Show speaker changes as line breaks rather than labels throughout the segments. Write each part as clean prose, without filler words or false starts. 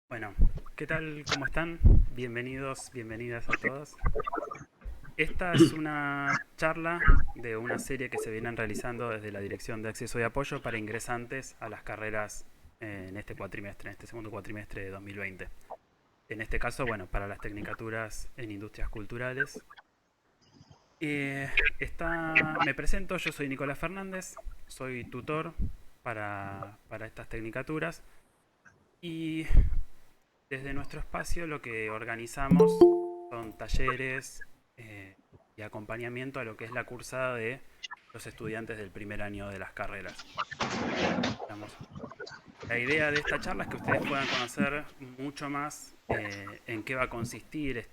Bueno, ¿qué tal? ¿Cómo están? Bienvenidos, bienvenidas a todos. Esta es una charla de una serie que se vienen realizando desde la Dirección de Acceso y Apoyo para ingresantes a las carreras en este cuatrimestre, en este segundo cuatrimestre de 2020. En este caso, bueno, para las tecnicaturas en industrias culturales. Me presento, yo soy Nicolás Fernández, soy tutor para estas tecnicaturas y desde nuestro espacio lo que organizamos son talleres y acompañamiento a lo que es la cursada de los estudiantes del primer año de las carreras. Digamos, la idea de esta charla es que ustedes puedan conocer mucho más en qué va a consistir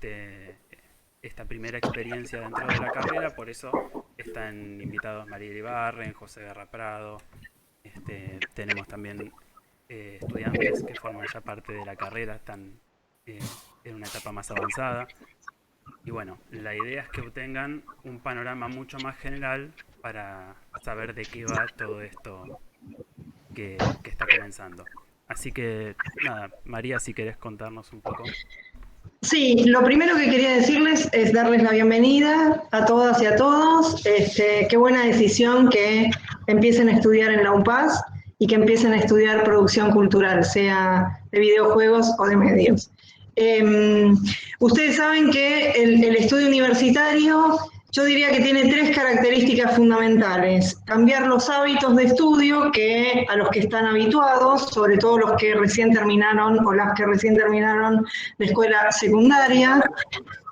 esta primera experiencia dentro de la carrera, por eso están invitados María Iribarren, José Guerra Prado, tenemos también estudiantes que forman ya parte de la carrera, están en una etapa más avanzada. Y bueno, la idea es que obtengan un panorama mucho más general para saber de qué va todo esto que está comenzando. Así que nada, María, si querés contarnos un poco.
Sí, lo primero que quería decirles es darles la bienvenida a todas y a todos. Qué buena decisión que empiecen a estudiar en la UPAS y que empiecen a estudiar producción cultural, sea de videojuegos o de medios. Ustedes saben que el estudio universitario, yo diría que tiene tres características fundamentales. Cambiar los hábitos de estudio a los que están habituados, sobre todo los que recién terminaron o las que recién terminaron la escuela secundaria,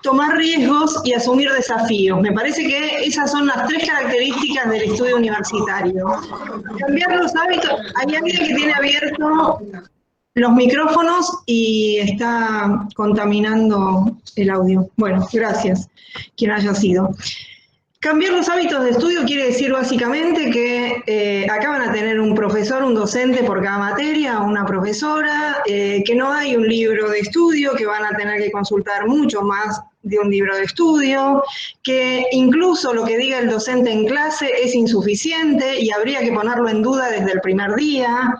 tomar riesgos y asumir desafíos. Me parece que esas son las tres características del estudio universitario. Cambiar los hábitos. Hay alguien que tiene abierto los micrófonos y está contaminando el audio. Bueno, gracias, quien haya sido. Cambiar los hábitos de estudio quiere decir básicamente que acá van a tener un profesor, un docente por cada materia, una profesora, que no hay un libro de estudio, que van a tener que consultar mucho más de un libro de estudio, que incluso lo que diga el docente en clase es insuficiente y habría que ponerlo en duda desde el primer día.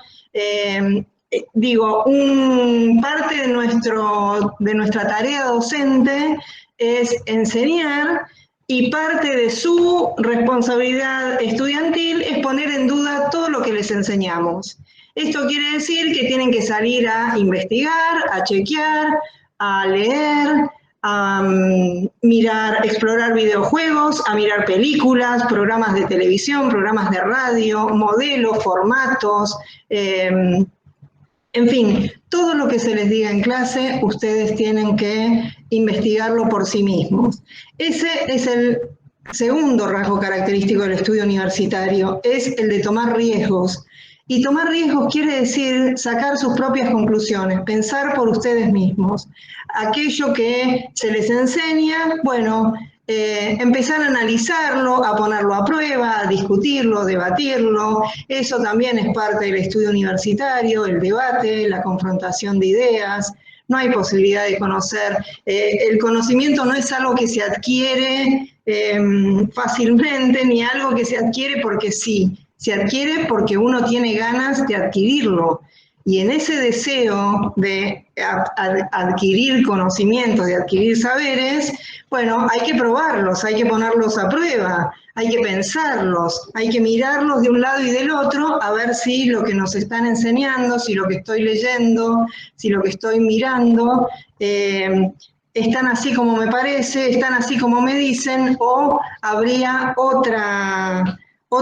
Parte de nuestra tarea docente es enseñar y parte de su responsabilidad estudiantil es poner en duda todo lo que les enseñamos. Esto quiere decir que tienen que salir a investigar, a chequear, a leer, a mirar, explorar videojuegos, a mirar películas, programas de televisión, programas de radio, modelos, formatos, en fin, todo lo que se les diga en clase, ustedes tienen que investigarlo por sí mismos. Ese es el segundo rasgo característico del estudio universitario, es el de tomar riesgos. Y tomar riesgos quiere decir sacar sus propias conclusiones, pensar por ustedes mismos. Aquello que se les enseña, bueno, empezar a analizarlo, a ponerlo a prueba, a discutirlo, a debatirlo. Eso también es parte del estudio universitario, el debate, la confrontación de ideas. No hay posibilidad de conocer. El conocimiento no es algo que se adquiere fácilmente, ni algo que se adquiere porque sí. Se adquiere porque uno tiene ganas de adquirirlo. Y en ese deseo de adquirir conocimientos, de adquirir saberes, bueno, hay que probarlos, hay que ponerlos a prueba, hay que pensarlos, hay que mirarlos de un lado y del otro a ver si lo que nos están enseñando, si lo que estoy leyendo, si lo que estoy mirando, están así como me parece, están así como me dicen, o habría otra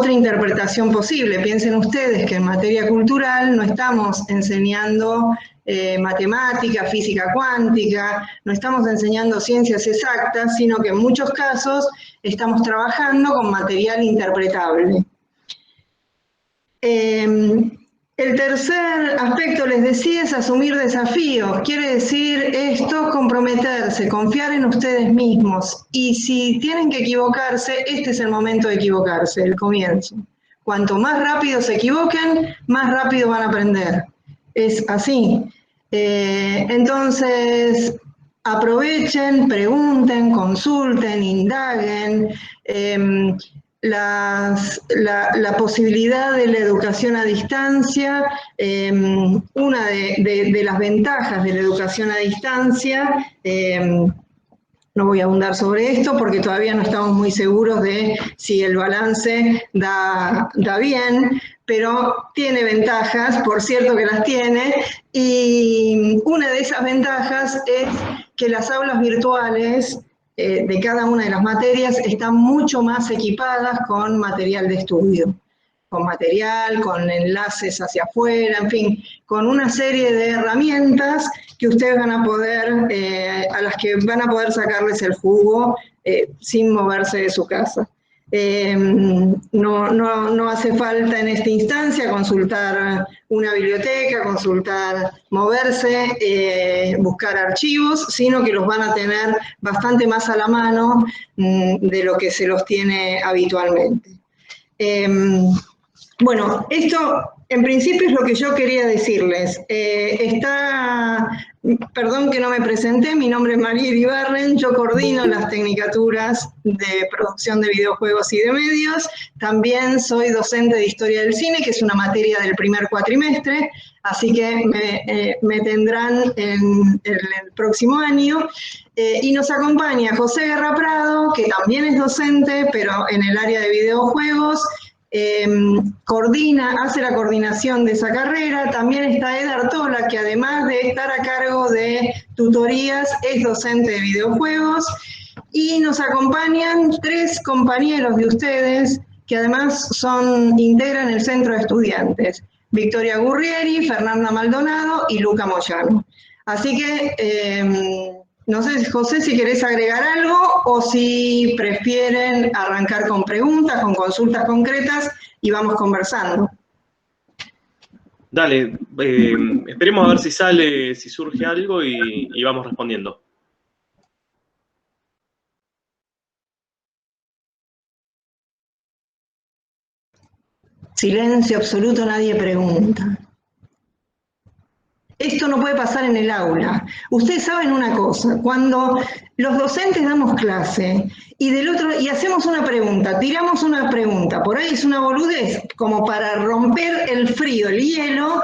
interpretación posible. Piensen ustedes que en materia cultural no estamos enseñando matemática, física cuántica, no estamos enseñando ciencias exactas, sino que en muchos casos estamos trabajando con material interpretable. El tercer aspecto, les decía, es asumir desafíos. Quiere decir esto, comprometerse, confiar en ustedes mismos. Y si tienen que equivocarse, este es el momento de equivocarse, el comienzo. Cuanto más rápido se equivoquen, más rápido van a aprender. Es así. Entonces, aprovechen, pregunten, consulten, indaguen. la posibilidad de la educación a distancia. Una de las ventajas de la educación a distancia, no voy a abundar sobre esto porque todavía no estamos muy seguros de si el balance da bien, pero tiene ventajas, por cierto que las tiene, y una de esas ventajas es que las aulas virtuales de cada una de las materias están mucho más equipadas con material de estudio, con material, con enlaces hacia afuera, en fin, con una serie de herramientas que ustedes van a poder, a las que van a poder sacarles el jugo sin moverse de su casa. No hace falta en esta instancia consultar una biblioteca, moverse, buscar archivos, sino que los van a tener bastante más a la mano de lo que se los tiene habitualmente. Bueno, esto en principio es lo que yo quería decirles. Perdón que no me presenté, mi nombre es María Iribarren, yo coordino las tecnicaturas de producción de videojuegos y de medios. También soy docente de Historia del Cine, que es una materia del primer cuatrimestre, así que me tendrán en el próximo año. Y nos acompaña José Guerra Prado, que también es docente, pero en el área de videojuegos. Hace la coordinación de esa carrera. También está Ed Artola, que además de estar a cargo de tutorías, es docente de videojuegos. Y nos acompañan 3 compañeros de ustedes, que además integran el centro de estudiantes: Victoria Gurrieri, Fernanda Maldonado y Luca Moyano. Así que no sé, José, si querés agregar algo o si prefieren arrancar con preguntas, con consultas concretas y vamos conversando.
Dale, esperemos a ver si sale, si surge algo y vamos respondiendo.
Silencio absoluto, nadie pregunta. Esto no puede pasar en el aula. Ustedes saben una cosa, cuando los docentes damos clase y hacemos una pregunta, tiramos una pregunta, por ahí es una boludez, como para romper el frío, el hielo,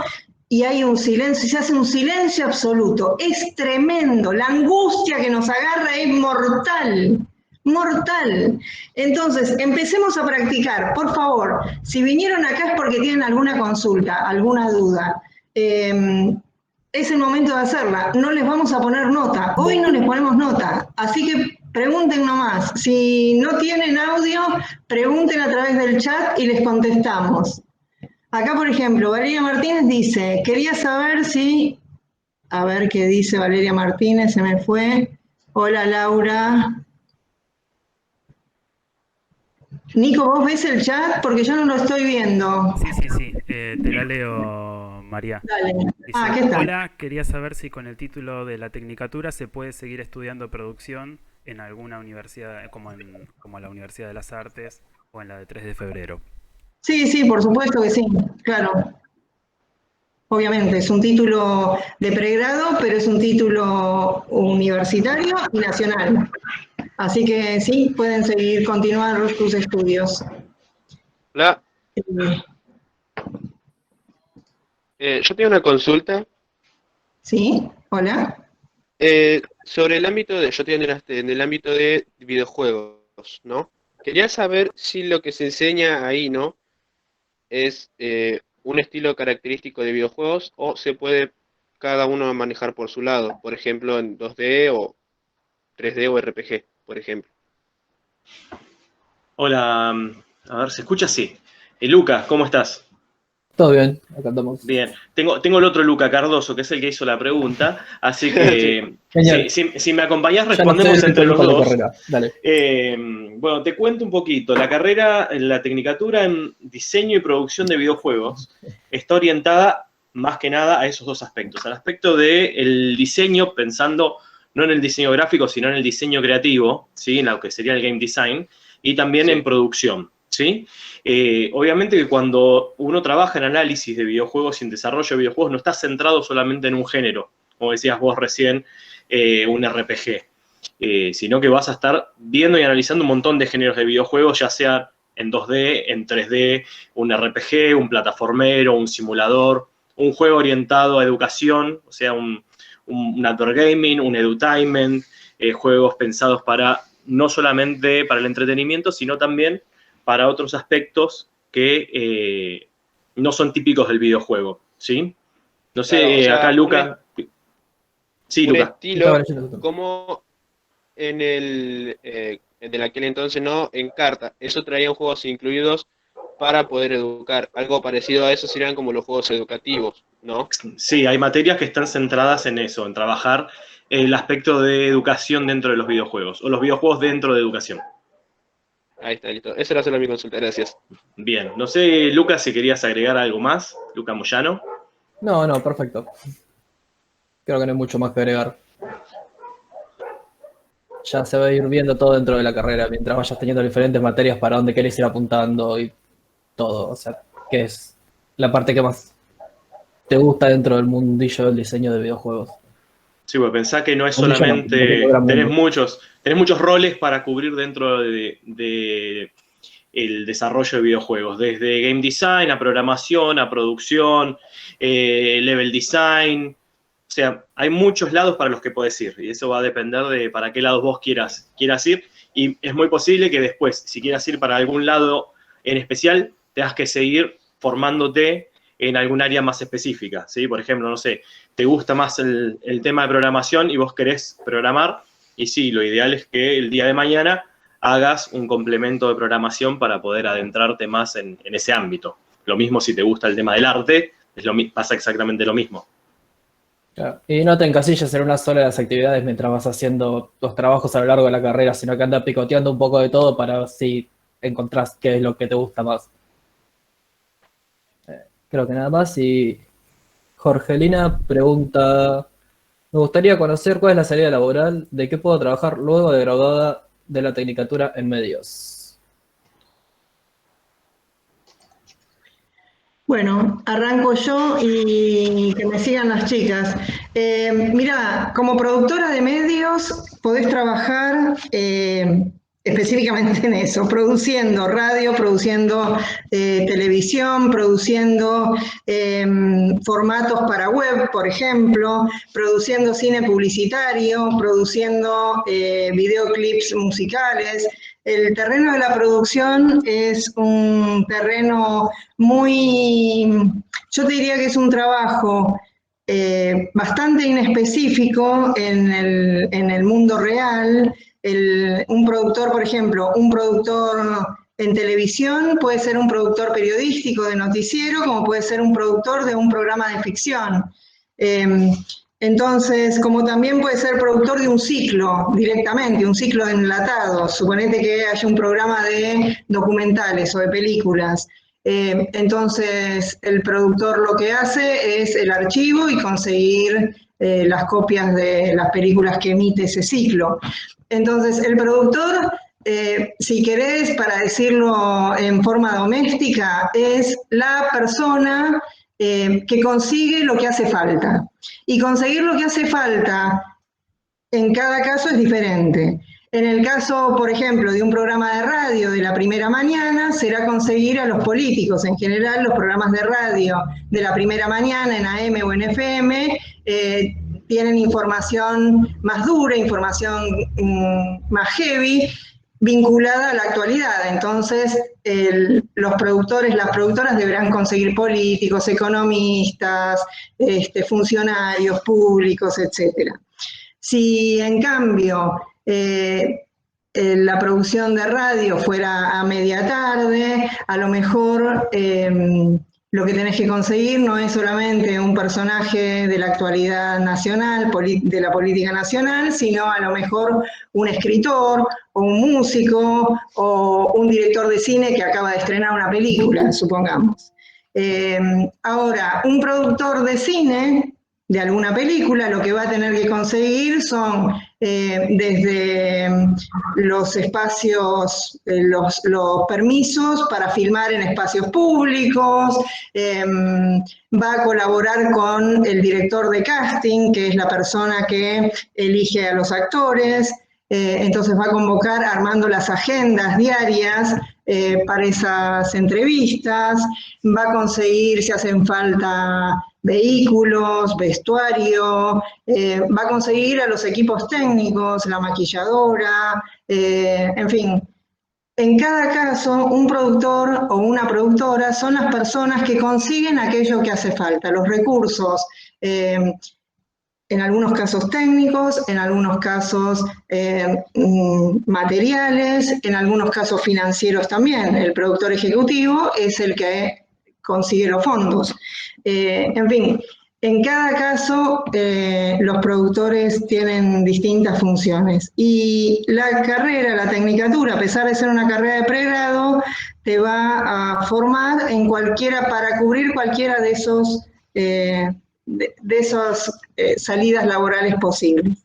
y hay un silencio, se hace un silencio absoluto. Es tremendo, la angustia que nos agarra es mortal. Mortal. Entonces, empecemos a practicar, por favor. Si vinieron acá es porque tienen alguna consulta, alguna duda. Es el momento de hacerla. No les vamos a poner nota. Hoy no les ponemos nota. Así que pregunten nomás. Si no tienen audio, pregunten a través del chat y les contestamos. Acá, por ejemplo, Valeria Martínez dice, quería saber si... A ver qué dice Valeria Martínez, se me fue. Hola, Laura. Nico, ¿vos ves el chat? Porque yo no lo estoy viendo.
Sí, te la leo, María.
Dale.
Dice,
¿Qué tal?
hola, quería saber si con el título de la tecnicatura se puede seguir estudiando producción en alguna universidad, como la Universidad de las Artes o en la de 3 de febrero.
Sí, por supuesto que sí, claro. Obviamente, es un título de pregrado, pero es un título universitario y nacional. Así que sí, pueden continuar sus estudios.
Hola, yo tengo una consulta
¿Sí? Hola.
sobre el ámbito yo estoy en el ámbito de videojuegos, ¿no? Quería saber si lo que se enseña ahí, ¿no? Es un estilo característico de videojuegos o se puede cada uno manejar por su lado, por ejemplo, en 2D o 3D o RPG, por ejemplo.
Hola, a ver, ¿se escucha? Sí. Lucas, ¿cómo estás?
Todo bien, acá estamos.
Bien. Tengo el otro Luca Cardoso, que es el que hizo la pregunta, así que
Genial.
si me acompañás
Ya no
respondemos
estoy
entre los
por la
dos.
carrera. Dale.
Bueno, te cuento un poquito. La tecnicatura en diseño y producción de videojuegos está orientada más que nada a esos dos aspectos. Al aspecto del diseño, pensando no en el diseño gráfico, sino en el diseño creativo, ¿sí? En lo que sería el game design, y también
Sí.
en producción, ¿sí? Obviamente que cuando uno trabaja en análisis de videojuegos y en desarrollo de videojuegos, no está centrado solamente en un género, como decías vos recién, un RPG. Sino que vas a estar viendo y analizando un montón de géneros de videojuegos, ya sea en 2D, en 3D, un RPG, un plataformero, un simulador, un juego orientado a educación, o sea, un outdoor gaming, un edutainment, juegos pensados para no solamente para el entretenimiento, sino también para otros aspectos que no son típicos del videojuego, ¿sí? No sé,
Claro, o sea,
acá Luca... Sí,
un
Luca.
estilo como en aquel entonces, ¿no? En carta. Eso traían juegos incluidos para poder educar. Algo parecido a eso serían como los juegos educativos, ¿no?
Sí, hay materias que están centradas en eso, en trabajar el aspecto de educación dentro de los videojuegos, o los videojuegos dentro de educación.
Ahí está, listo. Esa era solo mi consulta, gracias.
Bien, no sé, Luca, si querías agregar algo más, Luca Moyano.
No, perfecto. Creo que no hay mucho más que agregar. Ya se va a ir viendo todo dentro de la carrera, mientras vayas teniendo diferentes materias para dónde querés ir apuntando y todo. O sea, que es la parte que más te gusta dentro del mundillo del diseño de videojuegos.
Sí, pues pensá que no es
Mundillo no,
solamente...
no, gran
tenés
mundo.
muchos roles para cubrir dentro de el desarrollo de videojuegos, desde game design a programación, a producción, level design. O sea, hay muchos lados para los que podés ir, y eso va a depender de para qué lados vos quieras ir, y es muy posible que después, si quieras ir para algún lado en especial, tengas que seguir formándote en algún área más específica, ¿sí? Por ejemplo, no sé, te gusta más el tema de programación y vos querés programar, y sí, lo ideal es que el día de mañana hagas un complemento de programación para poder adentrarte más en ese ámbito. Lo mismo si te gusta el tema del arte, pasa exactamente lo mismo.
Claro. Y no te encasilles en una sola de las actividades mientras vas haciendo los trabajos a lo largo de la carrera, sino que anda picoteando un poco de todo para ver si encontrás qué es lo que te gusta más. Creo que nada más. Y Jorgelina pregunta, me gustaría conocer cuál es la salida laboral, de qué puedo trabajar luego de graduada de la Tecnicatura en Medios.
Bueno, arranco yo y que me sigan las chicas. Mira, como productora de medios podés trabajar específicamente en eso, produciendo radio, produciendo televisión, produciendo formatos para web, por ejemplo, produciendo cine publicitario, produciendo videoclips musicales. El terreno de la producción es un terreno muy, yo te diría que es un trabajo bastante inespecífico en el mundo real. Un productor, por ejemplo, un productor en televisión puede ser un productor periodístico de noticiero, como puede ser un productor de un programa de ficción. Entonces, como también puede ser productor de un ciclo directamente, un ciclo de enlatados. Suponete que haya un programa de documentales o de películas. Entonces, el productor lo que hace es el archivo y conseguir las copias de las películas que emite ese ciclo. Entonces, el productor, si querés, para decirlo en forma doméstica, es la persona que consigue lo que hace falta. Y conseguir lo que hace falta en cada caso es diferente. En el caso, por ejemplo, de un programa de radio de la primera mañana, será conseguir a los políticos. En general, los programas de radio de la primera mañana en AM o en FM tienen información más dura, información más heavy, vinculada a la actualidad. Entonces, los productores, las productoras deberán conseguir políticos, economistas, funcionarios públicos, etcétera. Si en cambio la producción de radio fuera a media tarde, a lo mejor lo que tenés que conseguir no es solamente un personaje de la actualidad nacional, de la política nacional, sino a lo mejor un escritor o un músico o un director de cine que acaba de estrenar una película, supongamos. Ahora, un productor de cine de alguna película, lo que va a tener que conseguir son desde los espacios, los permisos para filmar en espacios públicos, va a colaborar con el director de casting, que es la persona que elige a los actores, entonces va a convocar armando las agendas diarias para esas entrevistas, va a conseguir si hacen falta vehículos, vestuario, va a conseguir a los equipos técnicos, la maquilladora, en fin. En cada caso, un productor o una productora son las personas que consiguen aquello que hace falta, los recursos, en algunos casos técnicos, en algunos casos materiales, en algunos casos financieros también. El productor ejecutivo es el que consigue los fondos. En fin, en cada caso los productores tienen distintas funciones. Y la carrera, la tecnicatura, a pesar de ser una carrera de pregrado, te va a formar en cualquiera, para cubrir cualquiera de esos de esas salidas laborales posibles.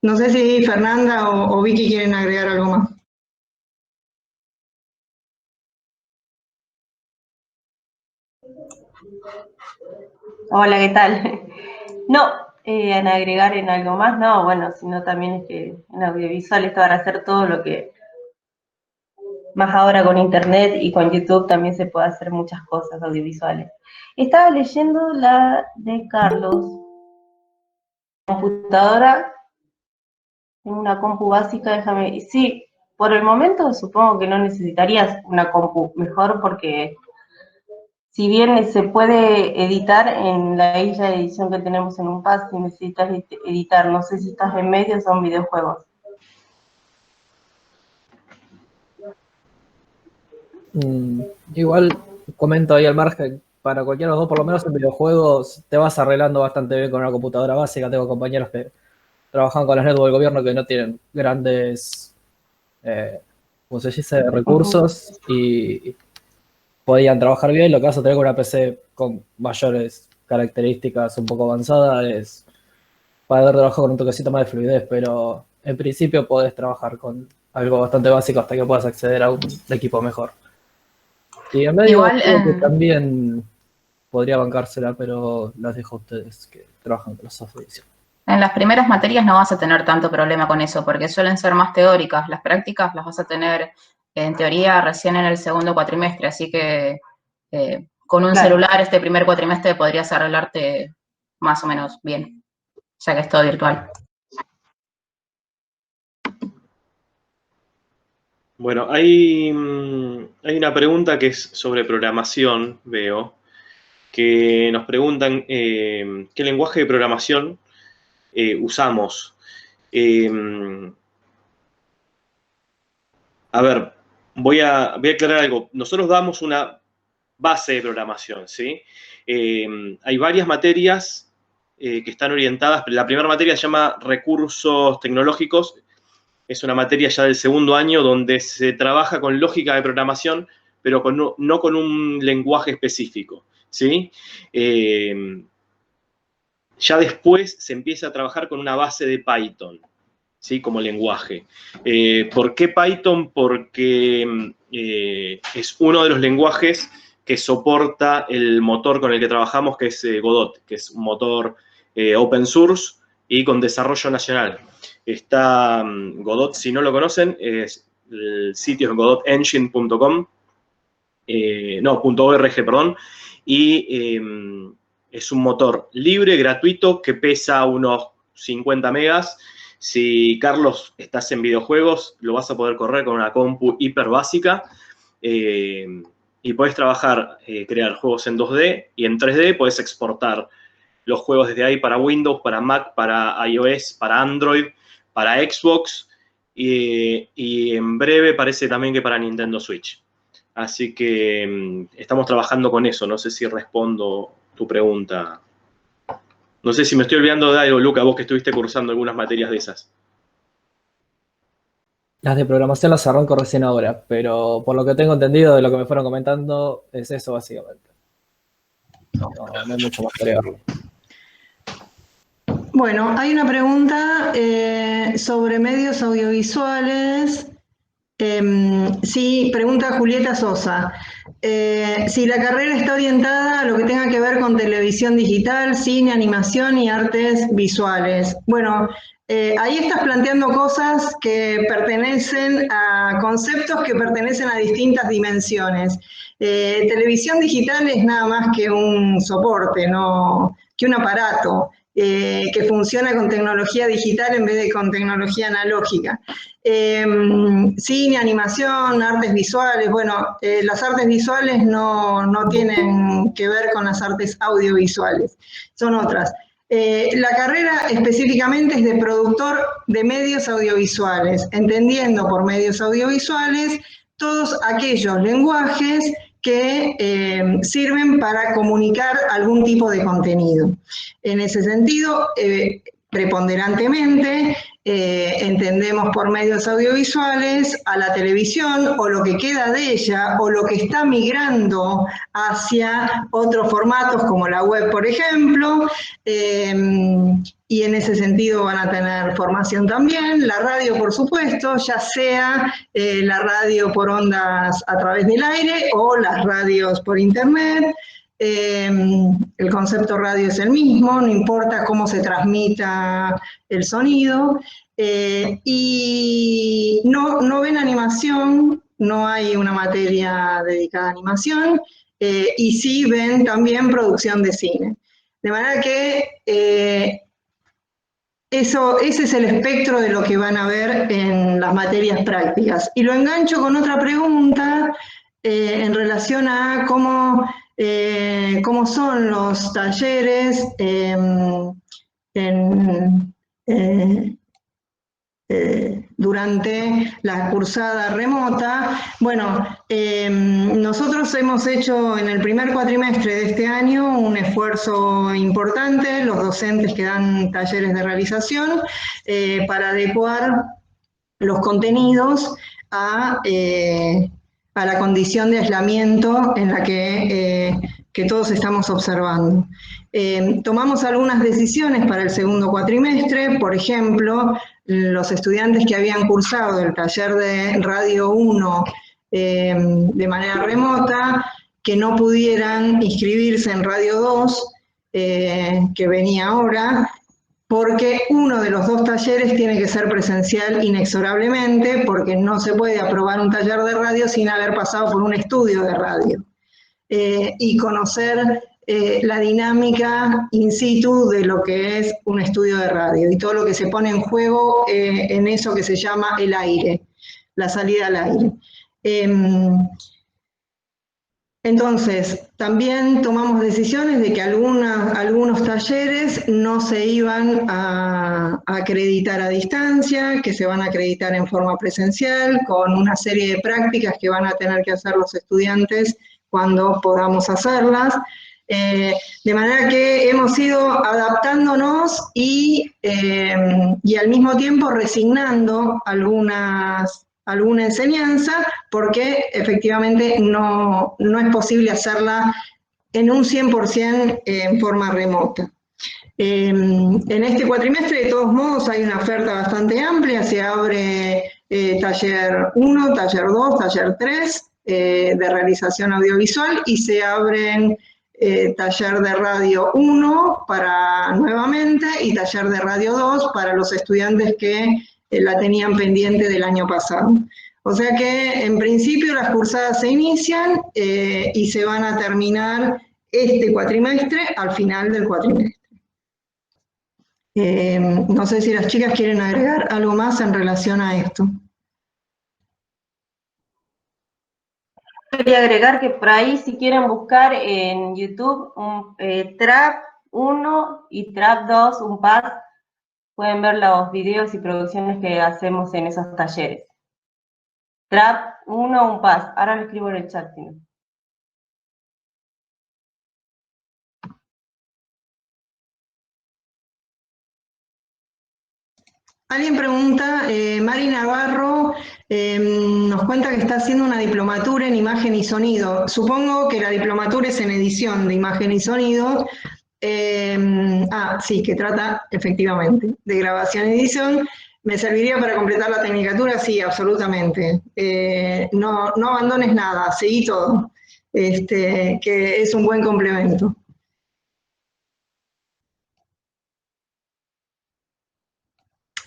No sé si Fernanda o Vicky quieren agregar algo más.
Hola, ¿qué tal? No, en agregar en algo más, no, bueno, sino también es que en audiovisual esto para hacer todo lo que, más ahora con internet y con YouTube también se puede hacer muchas cosas audiovisuales. Estaba leyendo la de Carlos, computadora, tengo una compu básica, déjame, sí, por el momento supongo que no necesitarías una compu mejor porque si bien se puede editar en la isla de edición que tenemos en UNPAS, si necesitas editar, no sé si estás en medios o en videojuegos.
Igual comento ahí al margen, para cualquiera de los dos, por lo menos en videojuegos, te vas arreglando bastante bien con una computadora básica. Tengo compañeros que trabajan con las netbooks del gobierno que no tienen grandes, ¿cómo se dice?, recursos y podían trabajar bien. Lo que vas a tener con una PC con mayores características un poco avanzadas es poder trabajar con un toquecito más de fluidez, pero en principio podés trabajar con algo bastante básico hasta que puedas acceder a un equipo mejor. Y en medio
Igual
creo que también podría bancársela, pero las dejo a ustedes que trabajan con los software edición.
en las primeras materias no vas a tener tanto problema con eso, porque suelen ser más teóricas. Las prácticas las vas a tener, en teoría, recién en el segundo cuatrimestre, así que con un celular este primer cuatrimestre podrías arreglarte más o menos bien, ya que es todo virtual.
Bueno, hay una pregunta que es sobre programación, veo, que nos preguntan qué lenguaje de programación usamos. A ver, voy a aclarar algo. Nosotros damos una base de programación, ¿sí? Hay varias materias que están orientadas. La primera materia se llama Recursos Tecnológicos. Es una materia ya del segundo año donde se trabaja con lógica de programación, pero no con un lenguaje específico, ¿sí? Ya después se empieza a trabajar con una base de Python, ¿sí? Como lenguaje. ¿Por qué Python? Porque es uno de los lenguajes que soporta el motor con el que trabajamos, que es Godot, que es un motor open source y con desarrollo nacional. Está Godot, si no lo conocen, el sitio es godotengine.com, .org, perdón, y es un motor libre, gratuito, que pesa unos 50 megas. Si, Carlos, estás en videojuegos, lo vas a poder correr con una compu hiper básica y podés trabajar, crear juegos en 2D y en 3D, podés exportar los juegos desde ahí para Windows, para Mac, para iOS, para Android, para Xbox y en breve parece también que para Nintendo Switch. Así que estamos trabajando con eso. No sé si respondo tu pregunta. No sé si me estoy olvidando de algo, Luca, vos que estuviste cursando algunas materias de esas.
Las de programación las arranco recién ahora, pero por lo que tengo entendido de lo que me fueron comentando, es eso básicamente. No hay mucho más que agregarlo.
Bueno, hay una pregunta sobre medios audiovisuales. Sí, pregunta Julieta Sosa. si la carrera está orientada a lo que tenga que ver con televisión digital, cine, animación y artes visuales. Bueno, ahí estás planteando cosas que pertenecen a conceptos que pertenecen a distintas dimensiones. Televisión digital es nada más que un soporte, no, que un aparato que funciona con tecnología digital en vez de con tecnología analógica. Cine, animación, artes visuales, bueno, las artes visuales no tienen que ver con las artes audiovisuales, son otras. La carrera específicamente es de productor de medios audiovisuales, entendiendo por medios audiovisuales todos aquellos lenguajes que sirven para comunicar algún tipo de contenido. En ese sentido, preponderantemente, entendemos por medios audiovisuales a la televisión o lo que queda de ella o lo que está migrando hacia otros formatos como la web, por ejemplo, y en ese sentido van a tener formación también. La radio, por supuesto, ya sea la radio por ondas a través del aire o las radios por internet. El concepto radio es el mismo, no importa cómo se transmita el sonido. Y no ven animación, no hay una materia dedicada a animación, y sí ven también producción de cine. De manera que ese es el espectro de lo que van a ver en las materias prácticas. Y lo engancho con otra pregunta en relación a cómo son los talleres durante la cursada remota. Bueno, nosotros hemos hecho en el primer cuatrimestre de este año un esfuerzo importante, los docentes que dan talleres de realización, para adecuar los contenidos a la condición de aislamiento en la que todos estamos observando. Tomamos algunas decisiones para el segundo cuatrimestre, por ejemplo, los estudiantes que habían cursado el taller de Radio 1 de manera remota, que no pudieran inscribirse en Radio 2, que venía ahora, porque uno de los dos talleres tiene que ser presencial inexorablemente, porque no se puede aprobar un taller de radio sin haber pasado por un estudio de radio y conocer la dinámica in situ de lo que es un estudio de radio y todo lo que se pone en juego en eso que se llama el aire, la salida al aire. Entonces, también tomamos decisiones de que algunos talleres no se iban a acreditar a distancia, que se van a acreditar en forma presencial, con una serie de prácticas que van a tener que hacer los estudiantes cuando podamos hacerlas. De manera que hemos ido adaptándonos y al mismo tiempo resignando alguna enseñanza, porque efectivamente no es posible hacerla en un 100% en forma remota. En este cuatrimestre, de todos modos, hay una oferta bastante amplia, se abre taller 1, taller 2, taller 3 de realización audiovisual y se abren taller de radio 1 para nuevamente y taller de radio 2 para los estudiantes que la tenían pendiente del año pasado. O sea que en principio las cursadas se inician y se van a terminar este cuatrimestre al final del cuatrimestre. No sé si las chicas quieren agregar algo más en relación a esto.
Quería agregar que por ahí, si quieren buscar en YouTube Trap 1 y Trap 2, un par, pueden ver los videos y producciones que hacemos en esos talleres. Trap 1, un pas. Ahora lo escribo en el chat. ¿Sí?
Alguien pregunta, Mari Navarro nos cuenta que está haciendo una diplomatura en imagen y sonido. Supongo que la diplomatura es en edición de imagen y sonido. Sí, que trata efectivamente de grabación y edición. ¿Me serviría para completar la tecnicatura? Sí, absolutamente. No abandones nada, seguí todo. que es un buen complemento.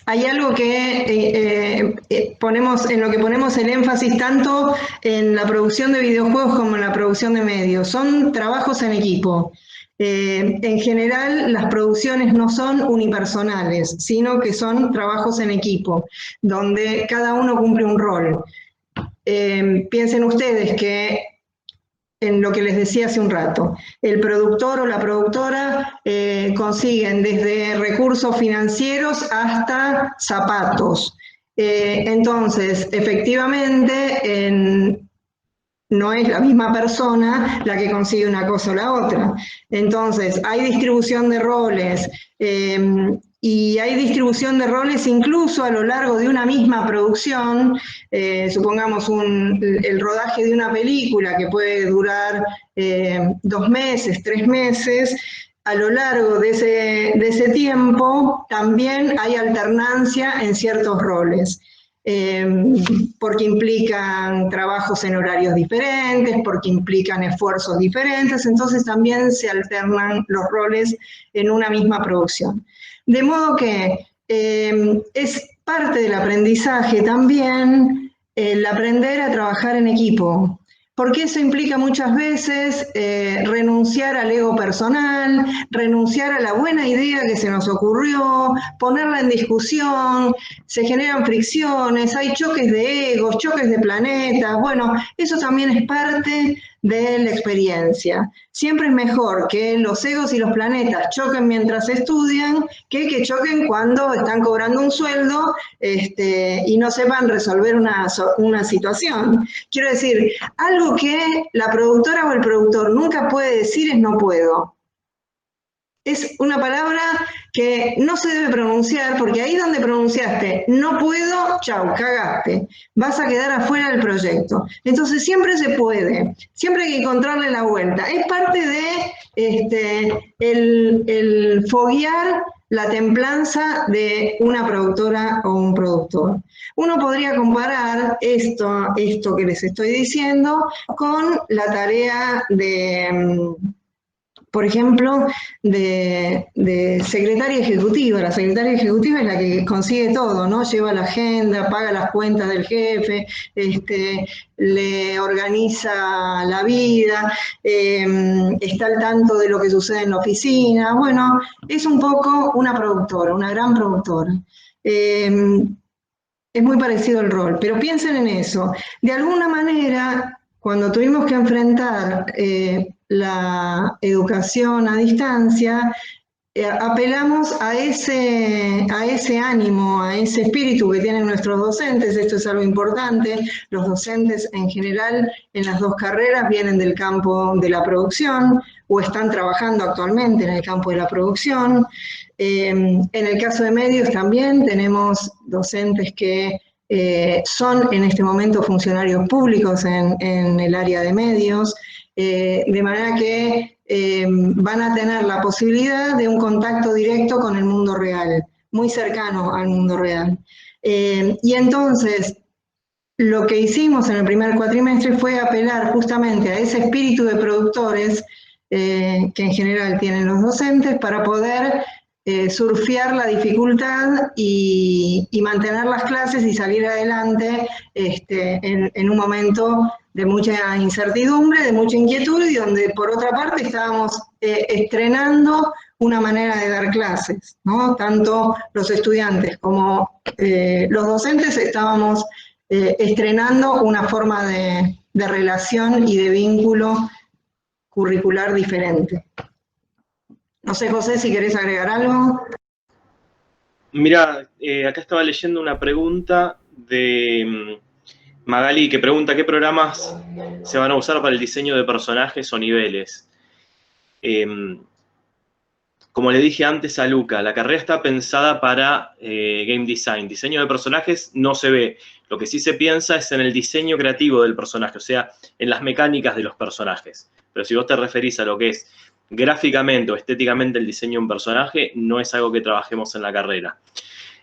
Hay algo que en lo que ponemos el énfasis tanto en la producción de videojuegos como en la producción de medios. Son trabajos en equipo. En general, las producciones no son unipersonales, sino que son trabajos en equipo, donde cada uno cumple un rol. Piensen ustedes que en lo que les decía hace un rato, el productor o la productora consiguen desde recursos financieros hasta zapatos. Entonces, efectivamente, no es la misma persona la que consigue una cosa o la otra. Entonces, hay distribución de roles, y hay distribución de roles incluso a lo largo de una misma producción. Supongamos el rodaje de una película que puede durar 2 meses, 3 meses. A lo largo de ese tiempo también hay alternancia en ciertos roles. Porque implican trabajos en horarios diferentes, porque implican esfuerzos diferentes, entonces también se alternan los roles en una misma producción. De modo que es parte del aprendizaje también el aprender a trabajar en equipo, porque eso implica muchas veces renunciar al ego personal, renunciar a la buena idea que se nos ocurrió, ponerla en discusión, se generan fricciones, hay choques de egos, choques de planetas. Bueno, eso también es parte de la experiencia. Siempre es mejor que los egos y los planetas choquen mientras estudian que choquen cuando están cobrando un sueldo y no sepan resolver una situación. Quiero decir, algo que la productora o el productor nunca puede decir es no puedo. Es una palabra que no se debe pronunciar, porque ahí donde pronunciaste no puedo, chau, cagaste, vas a quedar afuera del proyecto. Entonces siempre se puede, siempre hay que encontrarle la vuelta. Es parte de el foguear la templanza de una productora o un productor. Uno podría comparar esto que les estoy diciendo con la tarea de, por ejemplo, de secretaria ejecutiva. La secretaria ejecutiva es la que consigue todo, ¿no? Lleva la agenda, paga las cuentas del jefe, le organiza la vida, está al tanto de lo que sucede en la oficina. Bueno, es un poco una productora, una gran productora. Es muy parecido el rol, pero piensen en eso. De alguna manera, cuando tuvimos que enfrentar la educación a distancia, apelamos a ese ánimo, a ese espíritu que tienen nuestros docentes. Esto es algo importante. Los docentes en general en las dos carreras vienen del campo de la producción o están trabajando actualmente en el campo de la producción. En el caso de medios también tenemos docentes que son en este momento funcionarios públicos en el área de medios, de manera que van a tener la posibilidad de un contacto directo con el mundo real, muy cercano al mundo real. Y entonces, lo que hicimos en el primer cuatrimestre fue apelar justamente a ese espíritu de productores que en general tienen los docentes para poder surfear la dificultad y mantener las clases y salir adelante en un momento de mucha incertidumbre, de mucha inquietud, y donde por otra parte estábamos estrenando una manera de dar clases, ¿no? Tanto los estudiantes como los docentes estábamos estrenando una forma de relación y de vínculo curricular diferente. No sé, José, si querés agregar algo.
Mira, acá estaba leyendo una pregunta de Magali que pregunta qué programas se van a usar para el diseño de personajes o niveles. Como le dije antes a Luca, la carrera está pensada para game design. Diseño de personajes no se ve. Lo que sí se piensa es en el diseño creativo del personaje, o sea, en las mecánicas de los personajes. Pero si vos te referís a lo que es gráficamente o estéticamente el diseño de un personaje, no es algo que trabajemos en la carrera.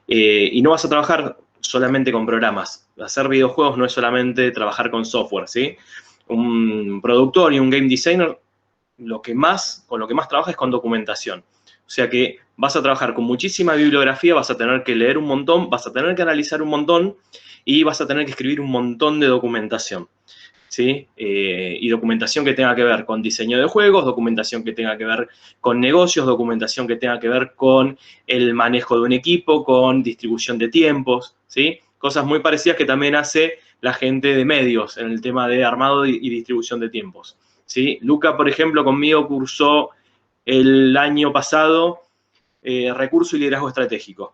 Y no vas a trabajar solamente con programas. Hacer videojuegos no es solamente trabajar con software, ¿sí? un productor y un game designer, con lo que más trabaja es con documentación. O sea que vas a trabajar con muchísima bibliografía, vas a tener que leer un montón, vas a tener que analizar un montón y vas a tener que escribir un montón de documentación, ¿sí? Y documentación que tenga que ver con diseño de juegos, documentación que tenga que ver con negocios, documentación que tenga que ver con el manejo de un equipo, con distribución de tiempos, ¿sí? Cosas muy parecidas que también hace la gente de medios en el tema de armado y distribución de tiempos, ¿sí? Luca, por ejemplo, conmigo cursó el año pasado recurso y liderazgo estratégico.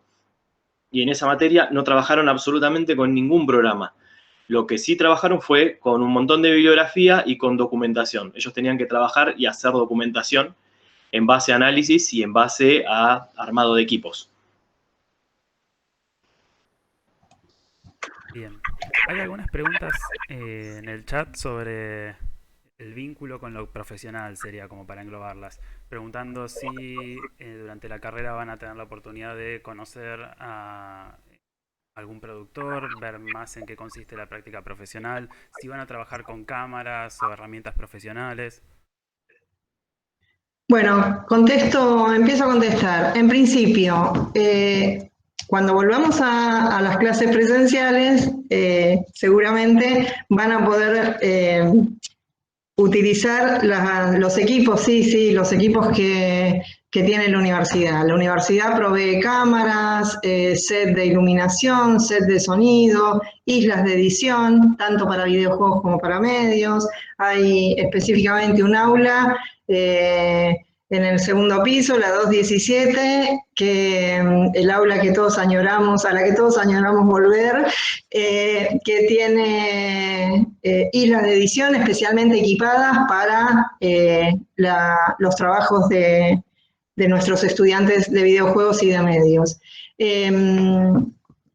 Y en esa materia no trabajaron absolutamente con ningún programa. Lo que sí trabajaron fue con un montón de bibliografía y con documentación. Ellos tenían que trabajar y hacer documentación en base a análisis y en base a armado de equipos.
Bien. Hay algunas preguntas en el chat sobre el vínculo con lo profesional, sería como para englobarlas. Preguntando si durante la carrera van a tener la oportunidad de conocer a algún productor, ver más en qué consiste la práctica profesional, si van a trabajar con cámaras o herramientas profesionales.
Bueno, empiezo a contestar. En principio, cuando volvamos a las clases presenciales, seguramente van a poder utilizar los equipos, sí, los equipos que tiene la universidad. La universidad provee cámaras, set de iluminación, set de sonido, islas de edición, tanto para videojuegos como para medios. Hay específicamente un aula en el segundo piso, la 217, que el aula que todos añoramos, a la que todos añoramos volver, que tiene islas de edición especialmente equipadas para los trabajos de nuestros estudiantes de videojuegos y de medios.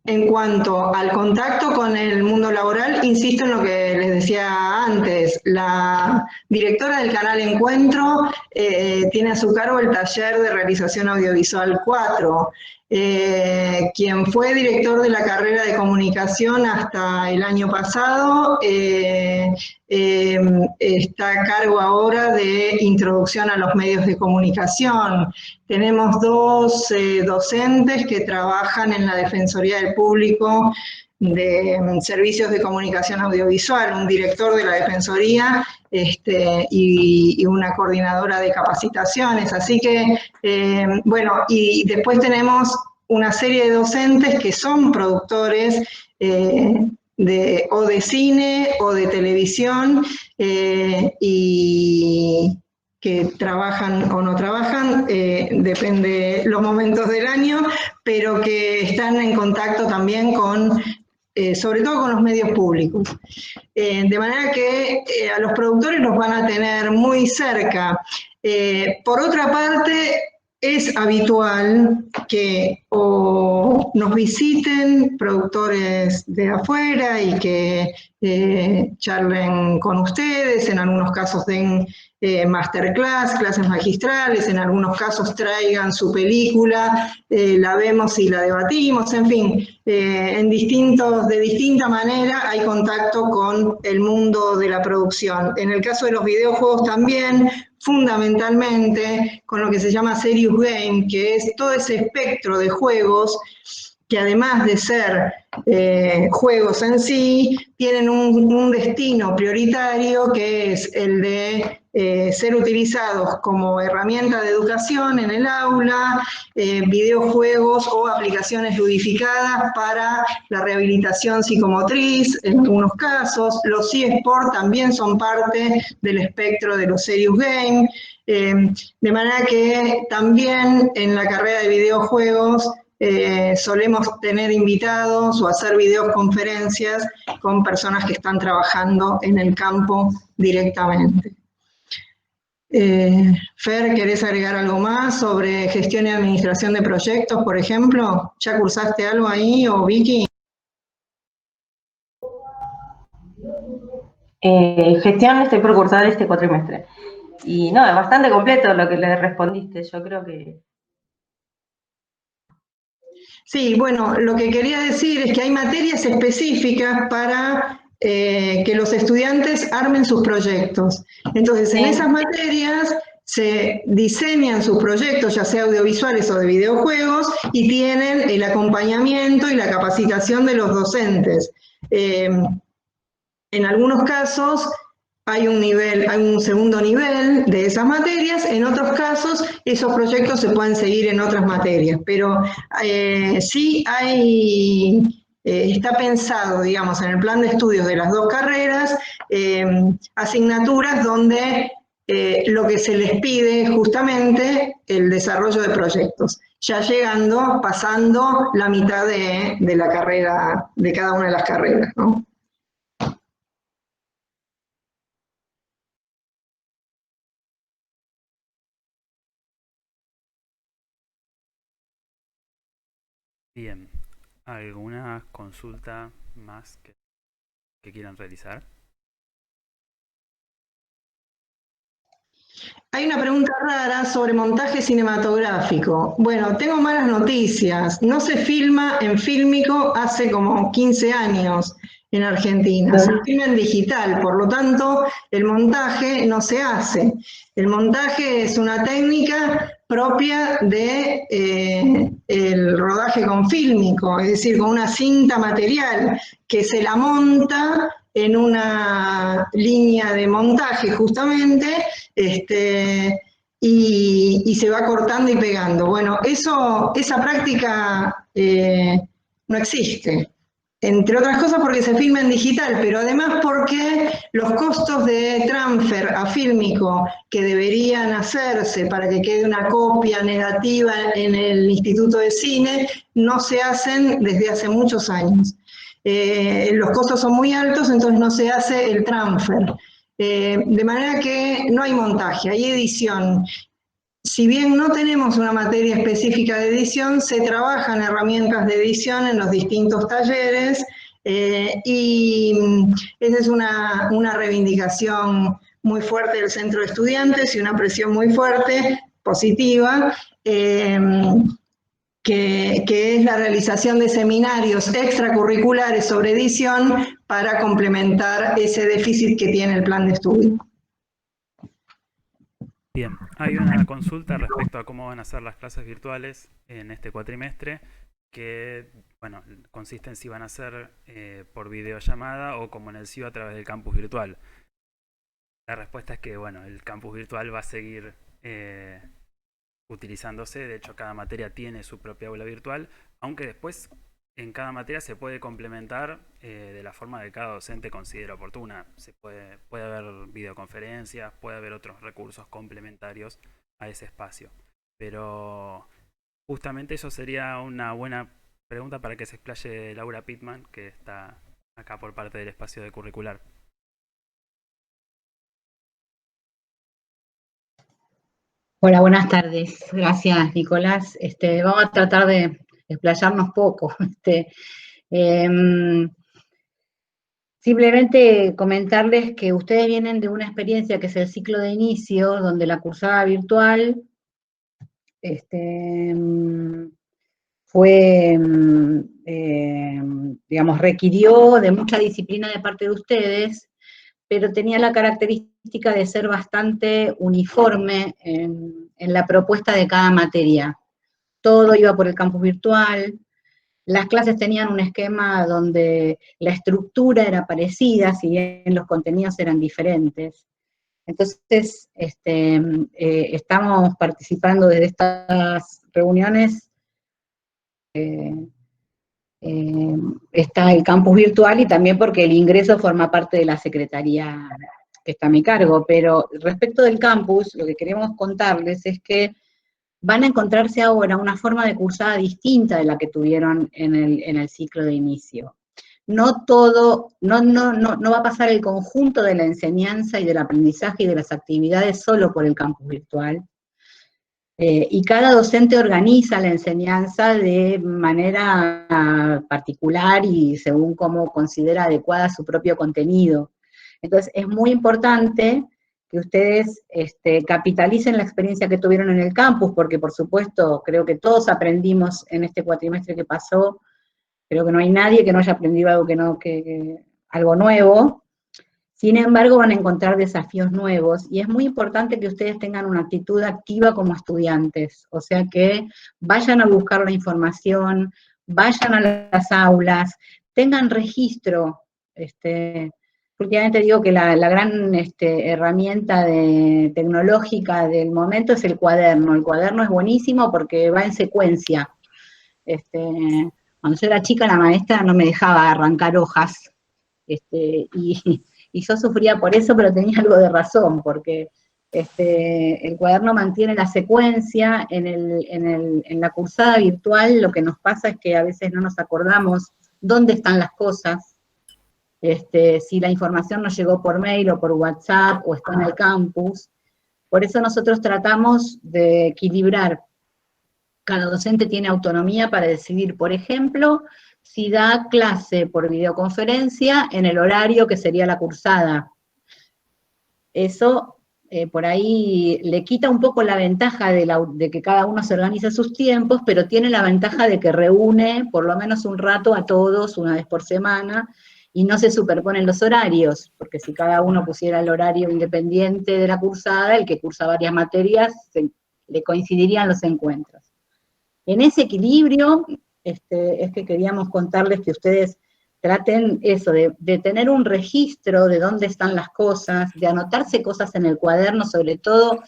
En cuanto al contacto con el mundo laboral, insisto en lo que les decía antes, la directora del canal Encuentro tiene a su cargo el taller de realización audiovisual 4, quien fue director de la carrera de comunicación hasta el año pasado, está a cargo ahora de introducción a los medios de comunicación. Tenemos dos docentes que trabajan en la Defensoría del Público de Servicios de Comunicación Audiovisual, un director de la Defensoría y una coordinadora de capacitaciones. Así que, bueno, y después tenemos una serie de docentes que son productores o de cine o de televisión y que trabajan o no trabajan, depende los momentos del año, pero que están en contacto también con, sobre todo con los medios públicos. De manera que a los productores los van a tener muy cerca. Por otra parte, es habitual que o nos visiten productores de afuera y que charlen con ustedes, en algunos casos den masterclass, clases magistrales, en algunos casos traigan su película, la vemos y la debatimos, en fin, de distinta manera hay contacto con el mundo de la producción. En el caso de los videojuegos también, fundamentalmente con lo que se llama Serious Game, que es todo ese espectro de juegos que además de ser juegos en sí, tienen un destino prioritario que es el de ser utilizados como herramienta de educación en el aula, videojuegos o aplicaciones ludificadas para la rehabilitación psicomotriz, en algunos casos. Los eSports también son parte del espectro de los Serious Games, de manera que también en la carrera de videojuegos solemos tener invitados o hacer videoconferencias con personas que están trabajando en el campo directamente. Fer, ¿querés agregar algo más sobre gestión y administración de proyectos, por ejemplo? ¿Ya cursaste algo ahí o Vicky?
Gestión estoy por cursar este cuatrimestre. Y no, es bastante completo lo que le respondiste, yo creo que...
Sí, bueno, lo que quería decir es que hay materias específicas para que los estudiantes armen sus proyectos. Entonces, en esas materias se diseñan sus proyectos, ya sea audiovisuales o de videojuegos, y tienen el acompañamiento y la capacitación de los docentes. En algunos casos hay un segundo nivel de esas materias, en otros casos esos proyectos se pueden seguir en otras materias, pero sí está pensado, digamos, en el plan de estudios de las dos carreras, asignaturas donde lo que se les pide es justamente el desarrollo de proyectos, ya pasando la mitad de la carrera, de cada una de las carreras, ¿no?
Bien, ¿alguna consulta más que quieran realizar?
Hay una pregunta rara sobre montaje cinematográfico. Bueno, tengo malas noticias. No se filma en fílmico hace como 15 años en Argentina. Se filma en digital, por lo tanto, el montaje no se hace. El montaje es una técnica propia de el rodaje con fílmico, es decir, con una cinta material que se la monta en una línea de montaje justamente, y se va cortando y pegando. Bueno, esa práctica no existe. Entre otras cosas porque se filma en digital, pero además porque los costos de transfer a fílmico que deberían hacerse para que quede una copia negativa en el Instituto de Cine no se hacen desde hace muchos años. Los costos son muy altos, entonces no se hace el transfer. De manera que no hay montaje, hay edición. Si bien no tenemos una materia específica de edición, se trabajan herramientas de edición en los distintos talleres, y esa es una reivindicación muy fuerte del centro de estudiantes y una presión muy fuerte, positiva, que es la realización de seminarios extracurriculares sobre edición para complementar ese déficit que tiene el plan de estudio.
Bien, hay una consulta respecto a cómo van a ser las clases virtuales en este cuatrimestre, que, bueno, consiste en si van a ser por videollamada o como en el CIO a través del campus virtual. La respuesta es que, bueno, el campus virtual va a seguir utilizándose. De hecho, cada materia tiene su propia aula virtual, aunque después en cada materia se puede complementar de la forma que cada docente considera oportuna. Puede haber videoconferencias, puede haber otros recursos complementarios a ese espacio. Pero justamente eso sería una buena pregunta para que se explaye Laura Pittman, que está acá por parte del espacio de curricular.
Hola, buenas tardes. Gracias, Nicolás. Vamos a tratar de explayarnos poco. Simplemente comentarles que ustedes vienen de una experiencia que es el ciclo de inicio, donde la cursada virtual fue, digamos, requirió de mucha disciplina de parte de ustedes, pero tenía la característica de ser bastante uniforme en la propuesta de cada materia. Todo iba por el campus virtual, las clases tenían un esquema donde la estructura era parecida, si bien los contenidos eran diferentes. Entonces, estamos participando de estas reuniones. Está el campus virtual y también porque el ingreso forma parte de la secretaría que está a mi cargo, pero respecto del campus, lo que queremos contarles es que van a encontrarse ahora una forma de cursada distinta de la que tuvieron en el ciclo de inicio. No todo, no va a pasar el conjunto de la enseñanza y del aprendizaje y de las actividades solo por el campus virtual, y cada docente organiza la enseñanza de manera particular y según cómo considera adecuada su propio contenido. Entonces, es muy importante que ustedes capitalicen la experiencia que tuvieron en el campus, porque por supuesto, creo que todos aprendimos en este cuatrimestre que pasó, creo que no hay nadie que no haya aprendido algo que algo nuevo. Sin embargo, van a encontrar desafíos nuevos y es muy importante que ustedes tengan una actitud activa como estudiantes, o sea que vayan a buscar la información, vayan a las aulas, tengan registro. Últimamente digo que la gran herramienta tecnológica del momento es el cuaderno. El cuaderno es buenísimo porque va en secuencia. Cuando yo era chica, la maestra no me dejaba arrancar hojas, y yo sufría por eso, pero tenía algo de razón, porque el cuaderno mantiene la secuencia. En la cursada virtual lo que nos pasa es que a veces no nos acordamos dónde están las cosas, si la información nos llegó por mail o por WhatsApp o está en el campus. Por eso nosotros tratamos de equilibrar. Cada docente tiene autonomía para decidir, por ejemplo, si da clase por videoconferencia en el horario que sería la cursada. Eso por ahí le quita un poco la ventaja de que cada uno se organice sus tiempos, pero tiene la ventaja de que reúne por lo menos un rato a todos una vez por semana, y no se superponen los horarios, porque si cada uno pusiera el horario independiente de la cursada, el que cursa varias materias, le coincidirían los encuentros. En ese equilibrio es que queríamos contarles que ustedes traten eso, de tener un registro de dónde están las cosas, de anotarse cosas en el cuaderno, sobre todo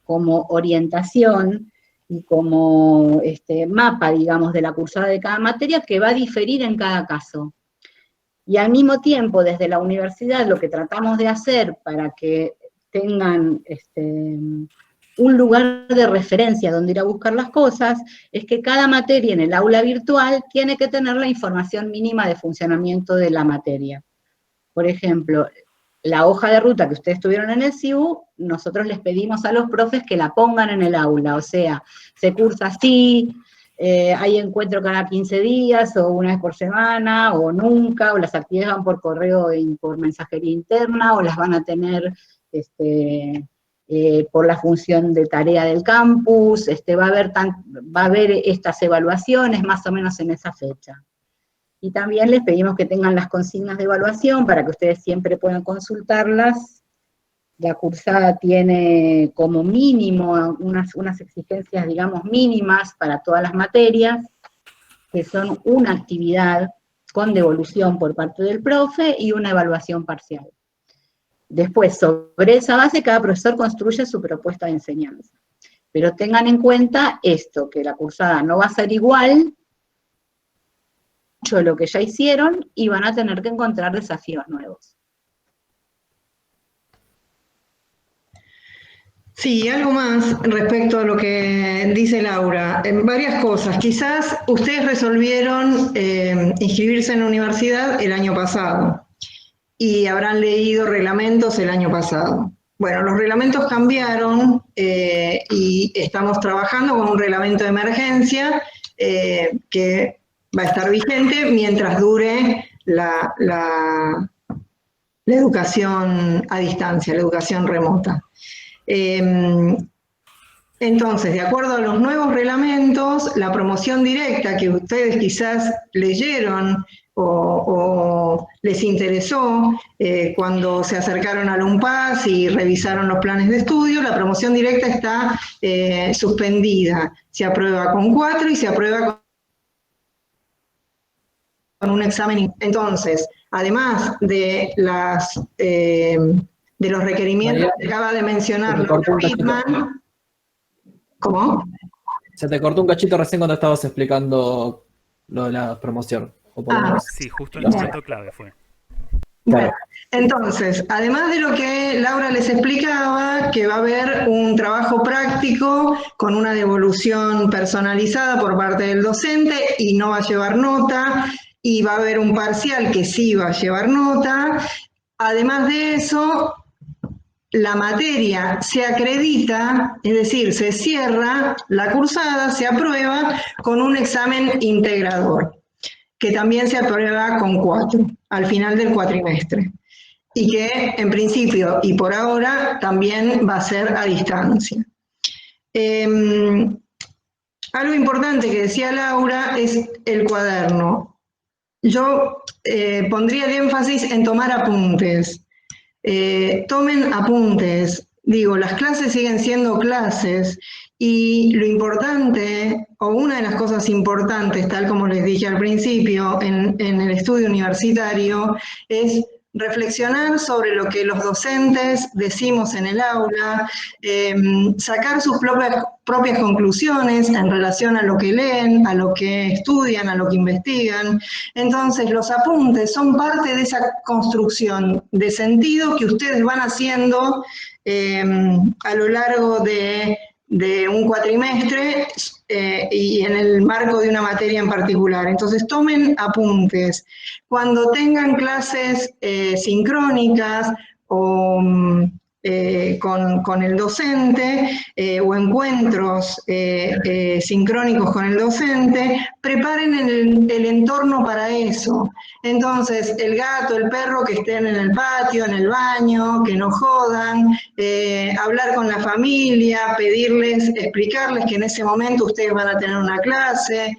como orientación y como mapa, digamos, de la cursada de cada materia, que va a diferir en cada caso. Y al mismo tiempo, desde la universidad, lo que tratamos de hacer para que tengan un lugar de referencia donde ir a buscar las cosas, es que cada materia en el aula virtual tiene que tener la información mínima de funcionamiento de la materia. Por ejemplo, la hoja de ruta que ustedes tuvieron en el CIU, nosotros les pedimos a los profes que la pongan en el aula, o sea, se cursa así, hay encuentro cada 15 días, o una vez por semana, o nunca, o las actividades van por correo y por mensajería interna, o las van a tener por la función de tarea del campus. Va a haber estas evaluaciones más o menos en esa fecha. Y también les pedimos que tengan las consignas de evaluación para que ustedes siempre puedan consultarlas. La cursada tiene como mínimo unas exigencias, digamos, mínimas para todas las materias, que son una actividad con devolución por parte del profe y una evaluación parcial. Después, sobre esa base, cada profesor construye su propuesta de enseñanza. Pero tengan en cuenta esto, que la cursada no va a ser igual mucho lo que ya hicieron, y van a tener que encontrar desafíos nuevos.
Sí, algo más respecto a lo que dice Laura. Varias cosas. Quizás ustedes resolvieron inscribirse en la universidad el año pasado y habrán leído reglamentos el año pasado. Bueno, los reglamentos cambiaron y estamos trabajando con un reglamento de emergencia que va a estar vigente mientras dure la educación a distancia, la educación remota. Entonces, de acuerdo a los nuevos reglamentos, la promoción directa que ustedes quizás leyeron o les interesó cuando se acercaron al UNPAS y revisaron los planes de estudio, la promoción directa está suspendida. Se aprueba con 4 y se aprueba con un examen. Entonces, además de los requerimientos que acaba de mencionar Laura Friedman. ¿Cómo?
Se te cortó un cachito recién cuando estabas explicando lo de la promoción.
Sí, justo en el momento clave fue.
Bueno, entonces, además de lo que Laura les explicaba, que va a haber un trabajo práctico con una devolución personalizada por parte del docente y no va a llevar nota, y va a haber un parcial que sí va a llevar nota. Además de eso, la materia se acredita, es decir, se cierra la cursada, se aprueba con un examen integrador, que también se aprueba con 4, al final del cuatrimestre, y que en principio y por ahora también va a ser a distancia. Algo importante que decía Laura es el cuaderno. yo pondría el énfasis en tomar apuntes. Tomen apuntes. Digo, las clases siguen siendo clases y lo importante, o una de las cosas importantes, tal como les dije al principio, en el estudio universitario, es reflexionar sobre lo que los docentes decimos en el aula, sacar sus propias conclusiones en relación a lo que leen, a lo que estudian, a lo que investigan. Entonces, los apuntes son parte de esa construcción de sentido que ustedes van haciendo a lo largo de un cuatrimestre y en el marco de una materia en particular. Entonces, tomen apuntes. Cuando tengan clases sincrónicas o con el docente o encuentros sincrónicos con el docente, preparen el entorno para eso. Entonces, el gato, el perro que estén en el patio, en el baño, que no jodan, hablar con la familia, pedirles, explicarles que en ese momento ustedes van a tener una clase,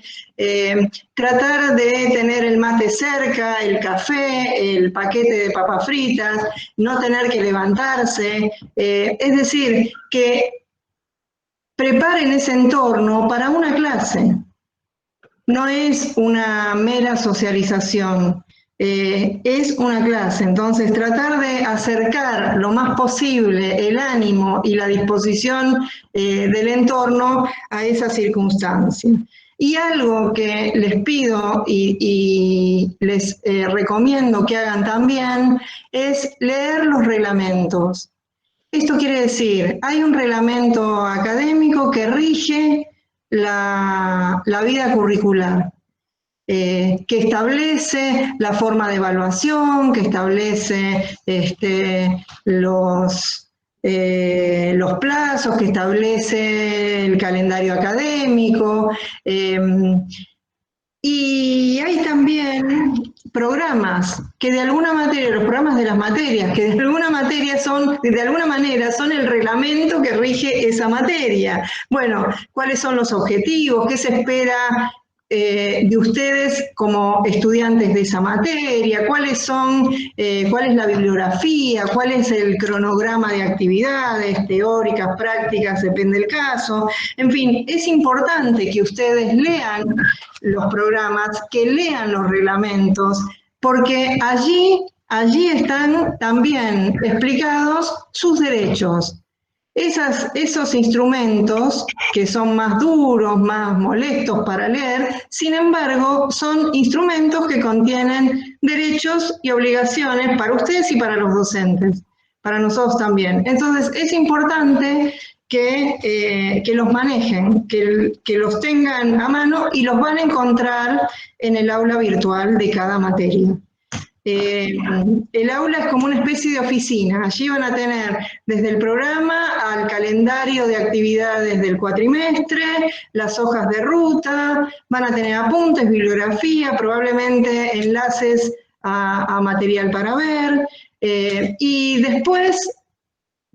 tratar de tener el mate cerca, el café, el paquete de papas fritas, no tener que levantarse, es decir, que preparen ese entorno para una clase. No es una mera socialización, es una clase. Entonces, tratar de acercar lo más posible el ánimo y la disposición del entorno a esa circunstancia. Y algo que les pido y les recomiendo que hagan también es leer los reglamentos. Esto quiere decir, hay un reglamento académico que rige la vida curricular, que establece la forma de evaluación, que establece los plazos, que establece el calendario académico, y hay también programas que de alguna materia, los programas de las materias, que de alguna manera son el reglamento que rige esa materia. Bueno, ¿cuáles son los objetivos? ¿Qué se espera de ustedes como estudiantes de esa materia? ¿Cuál es la bibliografía? ¿Cuál es el cronograma de actividades teóricas, prácticas? Depende del caso. En fin, es importante que ustedes lean los programas, que lean los reglamentos, porque allí están también explicados sus derechos. Esos instrumentos que son más duros, más molestos para leer, sin embargo, son instrumentos que contienen derechos y obligaciones para ustedes y para los docentes, para nosotros también. Entonces, es importante que los manejen, que los tengan a mano y los van a encontrar en el aula virtual de cada materia. El aula es como una especie de oficina. Allí van a tener desde el programa al calendario de actividades del cuatrimestre, las hojas de ruta, van a tener apuntes, bibliografía, probablemente enlaces a material para ver, y después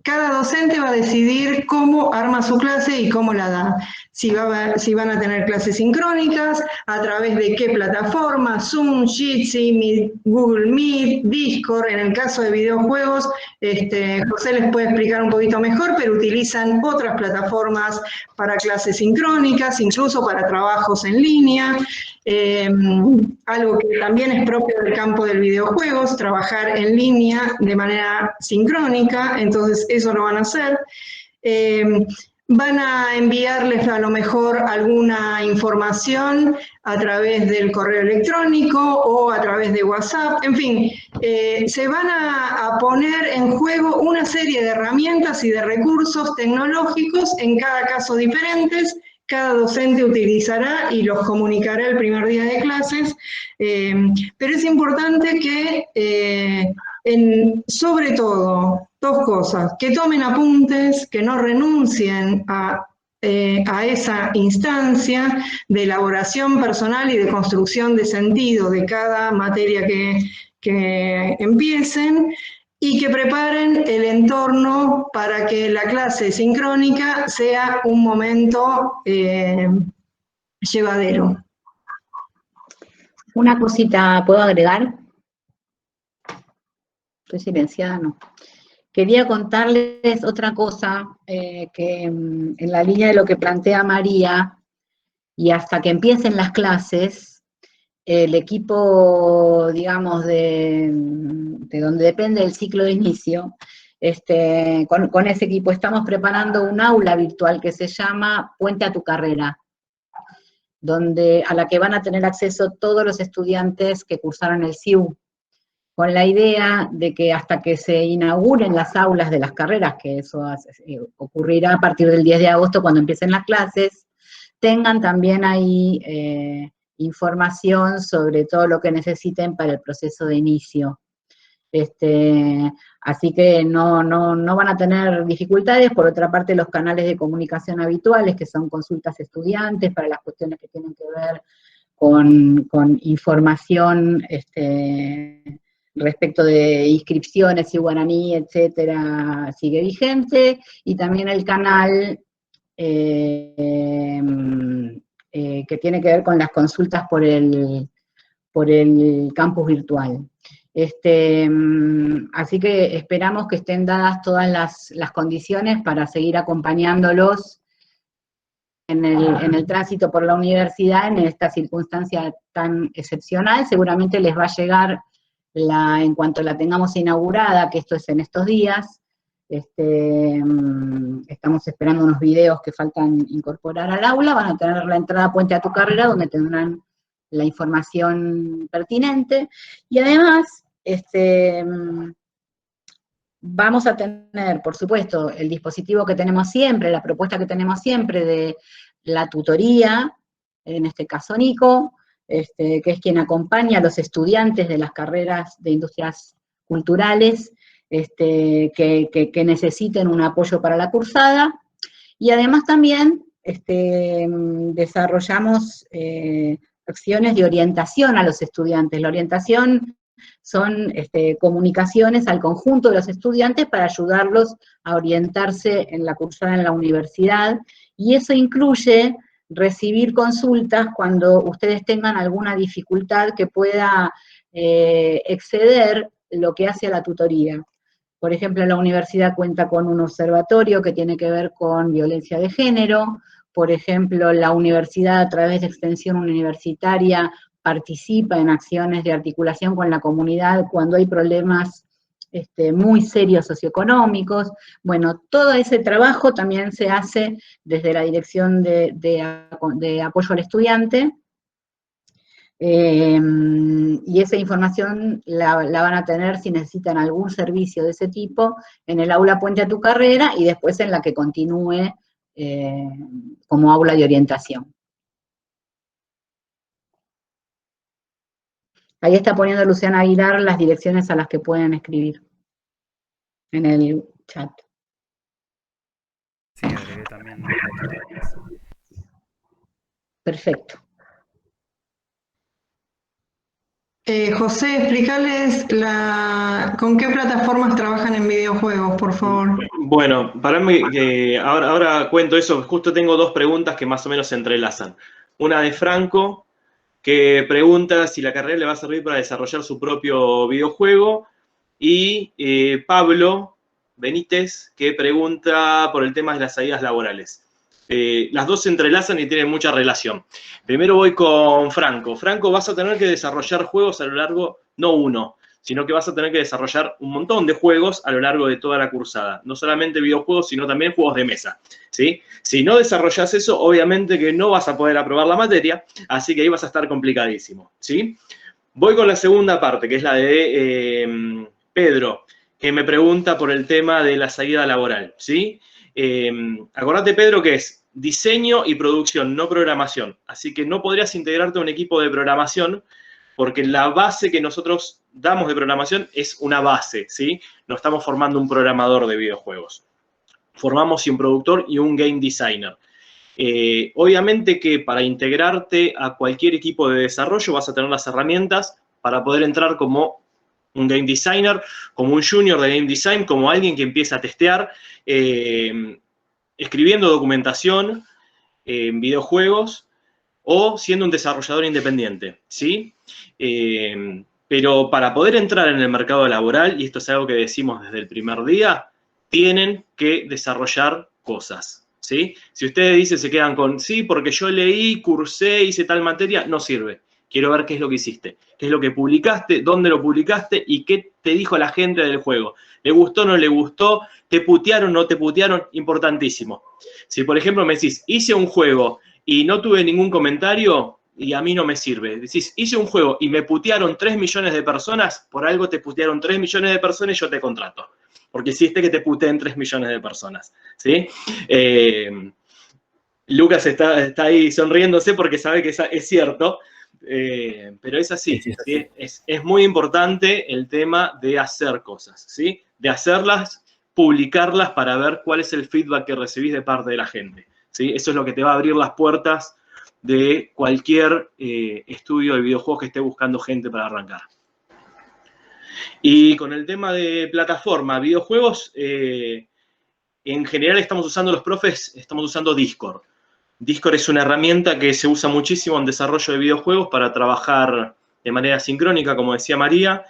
cada docente va a decidir cómo arma su clase y cómo la da. Si van a tener clases sincrónicas, a través de qué plataforma, Zoom, Jitsi, Google Meet, Discord. En el caso de videojuegos, José les puede explicar un poquito mejor, pero utilizan otras plataformas para clases sincrónicas, incluso para trabajos en línea. Algo que también es propio del campo del videojuegos, trabajar en línea de manera sincrónica, entonces eso lo van a hacer. Van a enviarles a lo mejor alguna información a través del correo electrónico o a través de WhatsApp, en fin, se van a poner en juego una serie de herramientas y de recursos tecnológicos, en cada caso diferentes. Cada docente utilizará y los comunicará el primer día de clases, pero es importante que, sobre todo, dos cosas: que tomen apuntes, que no renuncien a esa instancia de elaboración personal y de construcción de sentido de cada materia que empiecen, y que preparen el entorno para que la clase sincrónica sea un momento llevadero.
Una cosita, ¿puedo agregar? Estoy silenciada, no. Quería contarles otra cosa que en la línea de lo que plantea María, y hasta que empiecen las clases, el equipo, digamos, de donde depende el ciclo de inicio, con ese equipo estamos preparando un aula virtual que se llama Puente a tu Carrera, a la que van a tener acceso todos los estudiantes que cursaron el CIU, con la idea de que hasta que se inauguren las aulas de las carreras, que eso ocurrirá a partir del 10 de agosto cuando empiecen las clases, tengan también ahí información sobre todo lo que necesiten para el proceso de inicio. Así que no van a tener dificultades. Por otra parte, los canales de comunicación habituales, que son consultas estudiantes para las cuestiones que tienen que ver con información respecto de inscripciones y guaraní, etcétera, sigue vigente, y también el canal que tiene que ver con las consultas por el campus virtual. Así que esperamos que estén dadas todas las condiciones para seguir acompañándolos en el tránsito por la universidad en esta circunstancia tan excepcional. Seguramente les va a llegar en cuanto la tengamos inaugurada, que esto es en estos días. Estamos esperando unos videos que faltan incorporar al aula. Van a tener la entrada Puente a tu Carrera, donde tendrán la información pertinente, y además vamos a tener, por supuesto, el dispositivo que tenemos siempre, la propuesta que tenemos siempre de la tutoría, en este caso Nico, que es quien acompaña a los estudiantes de las carreras de industrias culturales que necesiten un apoyo para la cursada, y además también desarrollamos acciones de orientación a los estudiantes. La orientación son comunicaciones al conjunto de los estudiantes para ayudarlos a orientarse en la cursada en la universidad, y eso incluye recibir consultas cuando ustedes tengan alguna dificultad que pueda exceder lo que hace a la tutoría. Por ejemplo, la universidad cuenta con un observatorio que tiene que ver con violencia de género. Por ejemplo, la universidad, a través de extensión universitaria, participa en acciones de articulación con la comunidad cuando hay problemas muy serios socioeconómicos. Bueno, todo ese trabajo también se hace desde la Dirección de Apoyo al Estudiante, y esa información la van a tener si necesitan algún servicio de ese tipo en el aula Puente a tu Carrera, y después en la que continúe como aula de orientación. Ahí está poniendo Luciana Aguilar las direcciones a las que pueden escribir en el chat.
Sí, agregué también los tutoriales.
Perfecto.
José, explícales con qué plataformas trabajan en videojuegos, por favor.
Bueno, para mí, ahora cuento eso, justo tengo dos preguntas que más o menos se entrelazan. Una de Franco, que pregunta si la carrera le va a servir para desarrollar su propio videojuego, y Pablo Benítez, que pregunta por el tema de las salidas laborales. Las dos se entrelazan y tienen mucha relación. Primero voy con Franco. Franco, vas a tener que desarrollar juegos a lo largo, no uno, sino que vas a tener que desarrollar un montón de juegos a lo largo de toda la cursada. No solamente videojuegos, sino también juegos de mesa, ¿sí? Si no desarrollas eso, obviamente que no vas a poder aprobar la materia, así que ahí vas a estar complicadísimo, ¿sí? Voy con la segunda parte, que es la de Pedro, que me pregunta por el tema de la salida laboral, ¿sí? Acordate, Pedro, que es diseño y producción, no programación. Así que no podrías integrarte a un equipo de programación porque la base que nosotros damos de programación es una base, ¿sí? No estamos formando un programador de videojuegos. Formamos un productor y un game designer. Obviamente que para integrarte a cualquier equipo de desarrollo vas a tener las herramientas para poder entrar como un game designer, como un junior de game design, como alguien que empieza a testear, escribiendo documentación en videojuegos, o siendo un desarrollador independiente, ¿sí? Pero para poder entrar en el mercado laboral, y esto es algo que decimos desde el primer día, tienen que desarrollar cosas, ¿sí? Si ustedes dicen, se quedan con, sí, porque yo leí, cursé, hice tal materia, no sirve. Quiero ver qué es lo que hiciste, qué es lo que publicaste, dónde lo publicaste y qué te dijo la gente del juego. ¿Le gustó, no le gustó? ¿Te putearon, no te putearon? Importantísimo. Si, por ejemplo, me decís, hice un juego y no tuve ningún comentario y a mí no me sirve. Decís, hice un juego y me putearon 3 millones de personas, por algo te putearon 3 millones de personas y yo te contrato. Porque hiciste que te puteen 3 millones de personas, ¿sí? Lucas está ahí sonriéndose porque sabe que es cierto, pero es así,
Sí,
¿sí? Es muy importante el tema de hacer cosas, ¿sí? De hacerlas, publicarlas para ver cuál es el feedback que recibís de parte de la gente, ¿sí? Eso es lo que te va a abrir las puertas de cualquier estudio de videojuegos que esté buscando gente para arrancar. Y con el tema de plataforma, videojuegos, en general los profes estamos usando Discord. Discord es una herramienta que se usa muchísimo en desarrollo de videojuegos para trabajar de manera sincrónica, como decía María.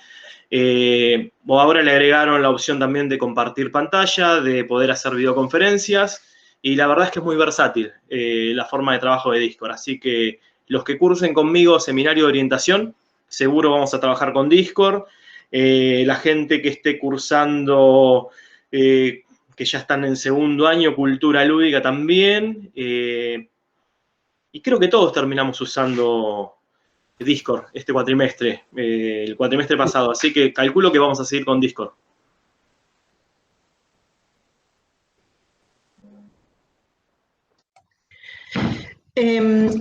Ahora le agregaron la opción también de compartir pantalla, de poder hacer videoconferencias, y la verdad es que es muy versátil la forma de trabajo de Discord. Así que los que cursen conmigo seminario de orientación, seguro vamos a trabajar con Discord. La gente que esté cursando, que ya están en segundo año, cultura lúdica también. Y creo que todos terminamos usando Discord este cuatrimestre, el cuatrimestre pasado. Así que calculo que vamos a seguir con Discord.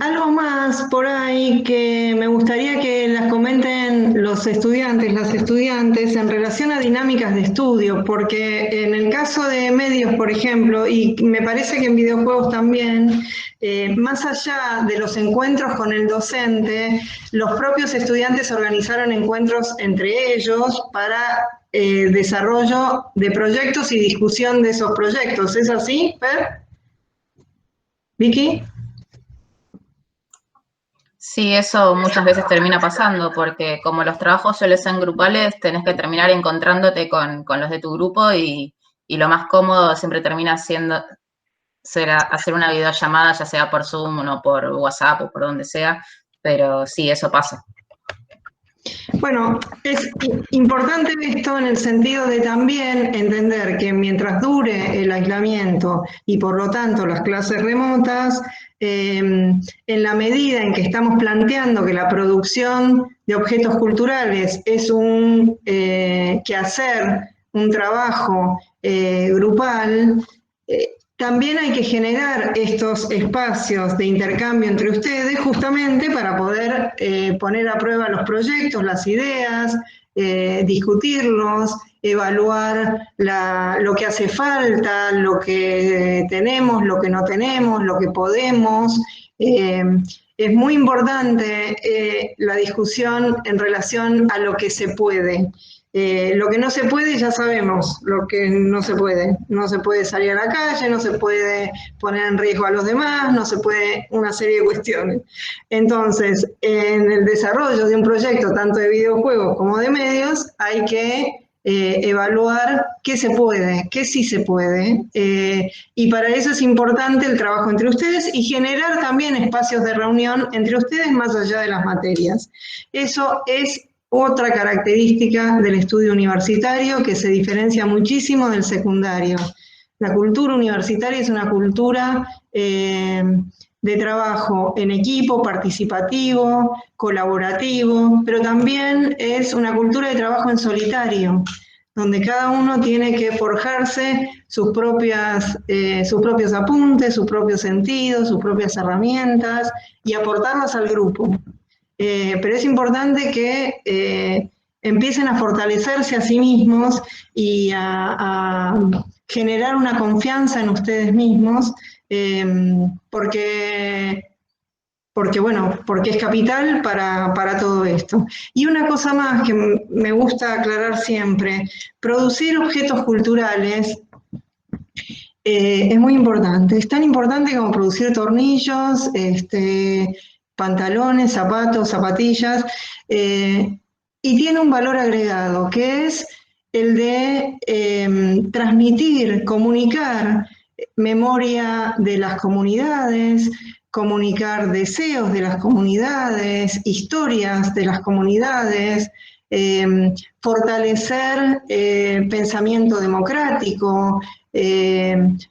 Algo más por ahí que me gustaría que las comenten los estudiantes, las estudiantes, en relación a dinámicas de estudio, porque en el caso de medios, por ejemplo, y me parece que en videojuegos también, más allá de los encuentros con el docente, los propios estudiantes organizaron encuentros entre ellos para desarrollo de proyectos y discusión de esos proyectos. ¿Es así, Per? ¿Vicky?
Sí, eso muchas veces termina pasando, porque como los trabajos suelen ser grupales, tenés que terminar encontrándote con los de tu grupo y lo más cómodo siempre termina siendo hacer una videollamada, ya sea por Zoom o por WhatsApp o por donde sea, pero sí, eso pasa.
Bueno, es importante esto en el sentido de también entender que mientras dure el aislamiento y por lo tanto las clases remotas, en la medida en que estamos planteando que la producción de objetos culturales es un quehacer, un trabajo grupal, también hay que generar estos espacios de intercambio entre ustedes justamente para poder poner a prueba los proyectos, las ideas, discutirlos, evaluar lo que hace falta, lo que tenemos, lo que no tenemos, lo que podemos. Es muy importante la discusión en relación a lo que se puede. Lo que no se puede, ya sabemos, lo que no se puede. No se puede salir a la calle, no se puede poner en riesgo a los demás, no se puede una serie de cuestiones. Entonces, en el desarrollo de un proyecto, tanto de videojuegos como de medios, hay que evaluar qué se puede, qué sí se puede. Y para eso es importante el trabajo entre ustedes y generar también espacios de reunión entre ustedes más allá de las materias. Eso es otra característica del estudio universitario que se diferencia muchísimo del secundario. La cultura universitaria es una cultura de trabajo en equipo, participativo, colaborativo, pero también es una cultura de trabajo en solitario, donde cada uno tiene que forjarse sus propios apuntes, sus propios sentidos, sus propias herramientas y aportarlas al grupo. Pero es importante que empiecen a fortalecerse a sí mismos y a generar una confianza en ustedes mismos, porque es capital para todo esto. Y una cosa más que me gusta aclarar siempre, producir objetos culturales es muy importante, es tan importante como producir tornillos, pantalones, zapatos, zapatillas, y tiene un valor agregado, que es el de transmitir, comunicar memoria de las comunidades, comunicar deseos de las comunidades, historias de las comunidades, fortalecer pensamiento democrático,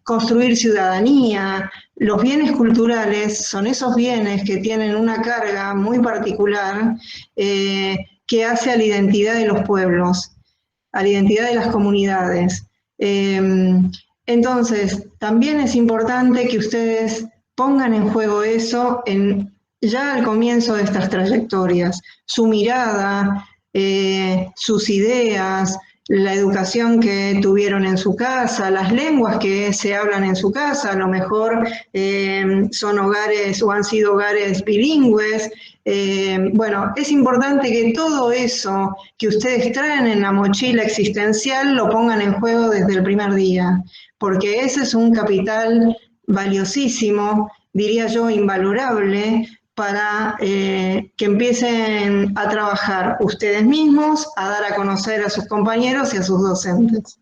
construir ciudadanía. Los bienes culturales son esos bienes que tienen una carga muy particular que hace a la identidad de los pueblos, a la identidad de las comunidades. Entonces, también es importante que ustedes pongan en juego eso ya al comienzo de estas trayectorias, su mirada, sus ideas, la educación que tuvieron en su casa, las lenguas que se hablan en su casa, a lo mejor son hogares o han sido hogares bilingües. Bueno, es importante que todo eso que ustedes traen en la mochila existencial lo pongan en juego desde el primer día, porque ese es un capital valiosísimo, diría yo invalorable, para que empiecen a trabajar ustedes mismos, a dar a conocer a sus compañeros y a sus docentes.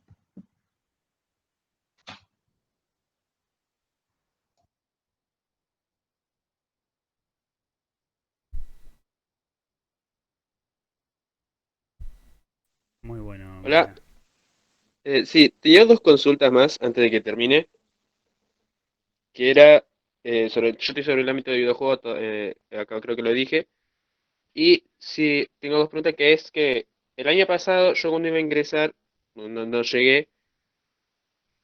Muy bueno.
Hola. Sí, tenía dos consultas más antes de que termine, que era yo estoy sobre el ámbito de videojuegos, acá creo que lo dije, y sí, tengo dos preguntas, que es que el año pasado yo cuando iba a ingresar, no llegué,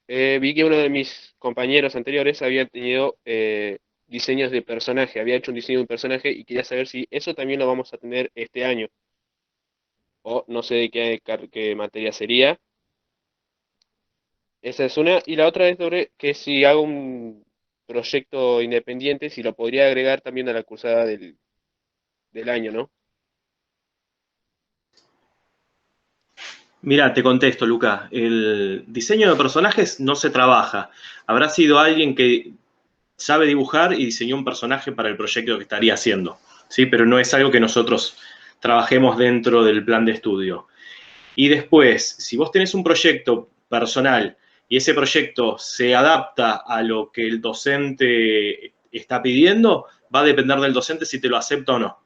vi que uno de mis compañeros anteriores había tenido diseños de personaje, había hecho un diseño de un personaje y quería saber si eso también lo vamos a tener este año, o no sé de qué materia sería. Esa es una. Y la otra es sobre que si hago un proyecto independiente, si lo podría agregar también a la cursada del año, ¿no?
Mira, te contesto, Luca. El diseño de personajes no se trabaja. Habrá sido alguien que sabe dibujar y diseñó un personaje para el proyecto que estaría haciendo, ¿sí? Pero no es algo que nosotros trabajemos dentro del plan de estudio. Y después, si vos tenés un proyecto personal y ese proyecto se adapta a lo que el docente está pidiendo, va a depender del docente si te lo acepta o no.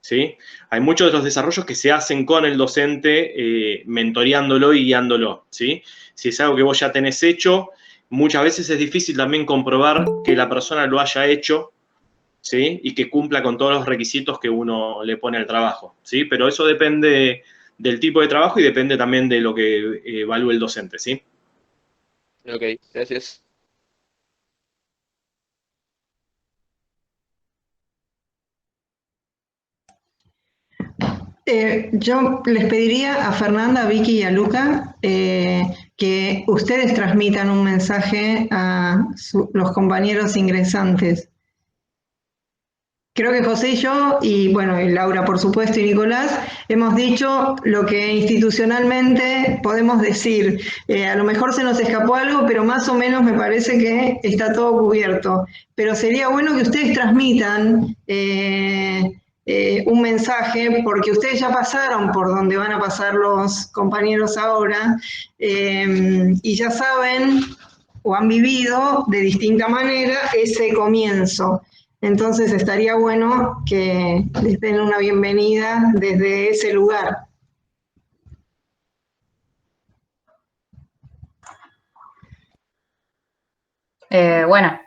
¿Sí? Hay muchos de los desarrollos que se hacen con el docente, mentoreándolo y guiándolo, ¿sí? Si es algo que vos ya tenés hecho, muchas veces es difícil también comprobar que la persona lo haya hecho, ¿sí? Y que cumpla con todos los requisitos que uno le pone al trabajo, ¿sí? Pero eso depende del tipo de trabajo y depende también de lo que evalúe el docente, ¿sí?
Ok, gracias.
Yo les pediría a Fernanda, a Vicky y a Luca que ustedes transmitan un mensaje a los compañeros ingresantes. Creo que José y yo, y bueno, y Laura por supuesto y Nicolás, hemos dicho lo que institucionalmente podemos decir. A lo mejor se nos escapó algo, pero más o menos me parece que está todo cubierto. Pero sería bueno que ustedes transmitan un mensaje, porque ustedes ya pasaron por donde van a pasar los compañeros ahora, y ya saben o han vivido de distinta manera ese comienzo. Entonces estaría bueno que les den una bienvenida desde ese lugar.
Bueno,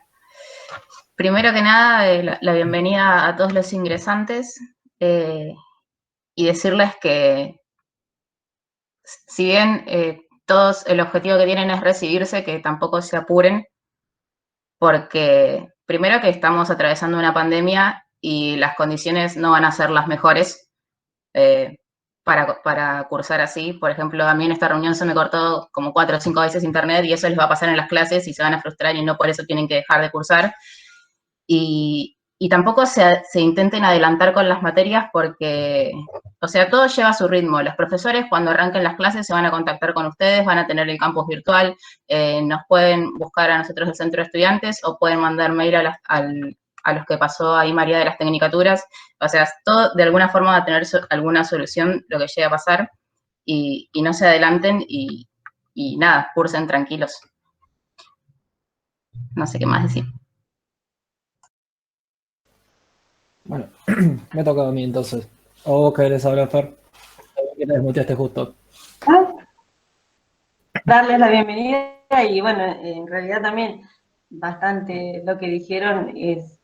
primero que nada, la bienvenida a todos los ingresantes y decirles que si bien todos el objetivo que tienen es recibirse, que tampoco se apuren, porque primero que estamos atravesando una pandemia y las condiciones no van a ser las mejores para cursar así. Por ejemplo, a mí en esta reunión se me cortó como 4 o 5 veces internet y eso les va a pasar en las clases y se van a frustrar y no por eso tienen que dejar de cursar. Y tampoco se intenten adelantar con las materias porque, o sea, todo lleva su ritmo. Los profesores cuando arranquen las clases se van a contactar con ustedes, van a tener el campus virtual, nos pueden buscar a nosotros el centro de estudiantes o pueden mandar mail a los que pasó ahí María de las tecnicaturas. O sea, todo de alguna forma va a tener alguna solución lo que llegue a pasar y no se adelanten y nada, cursen tranquilos. No sé qué más decir.
Bueno, me toca a mí entonces. ¿O vos querés hablar, Fer? Que te desmuteaste justo.
Darles la bienvenida y bueno, en realidad también bastante lo que dijeron es,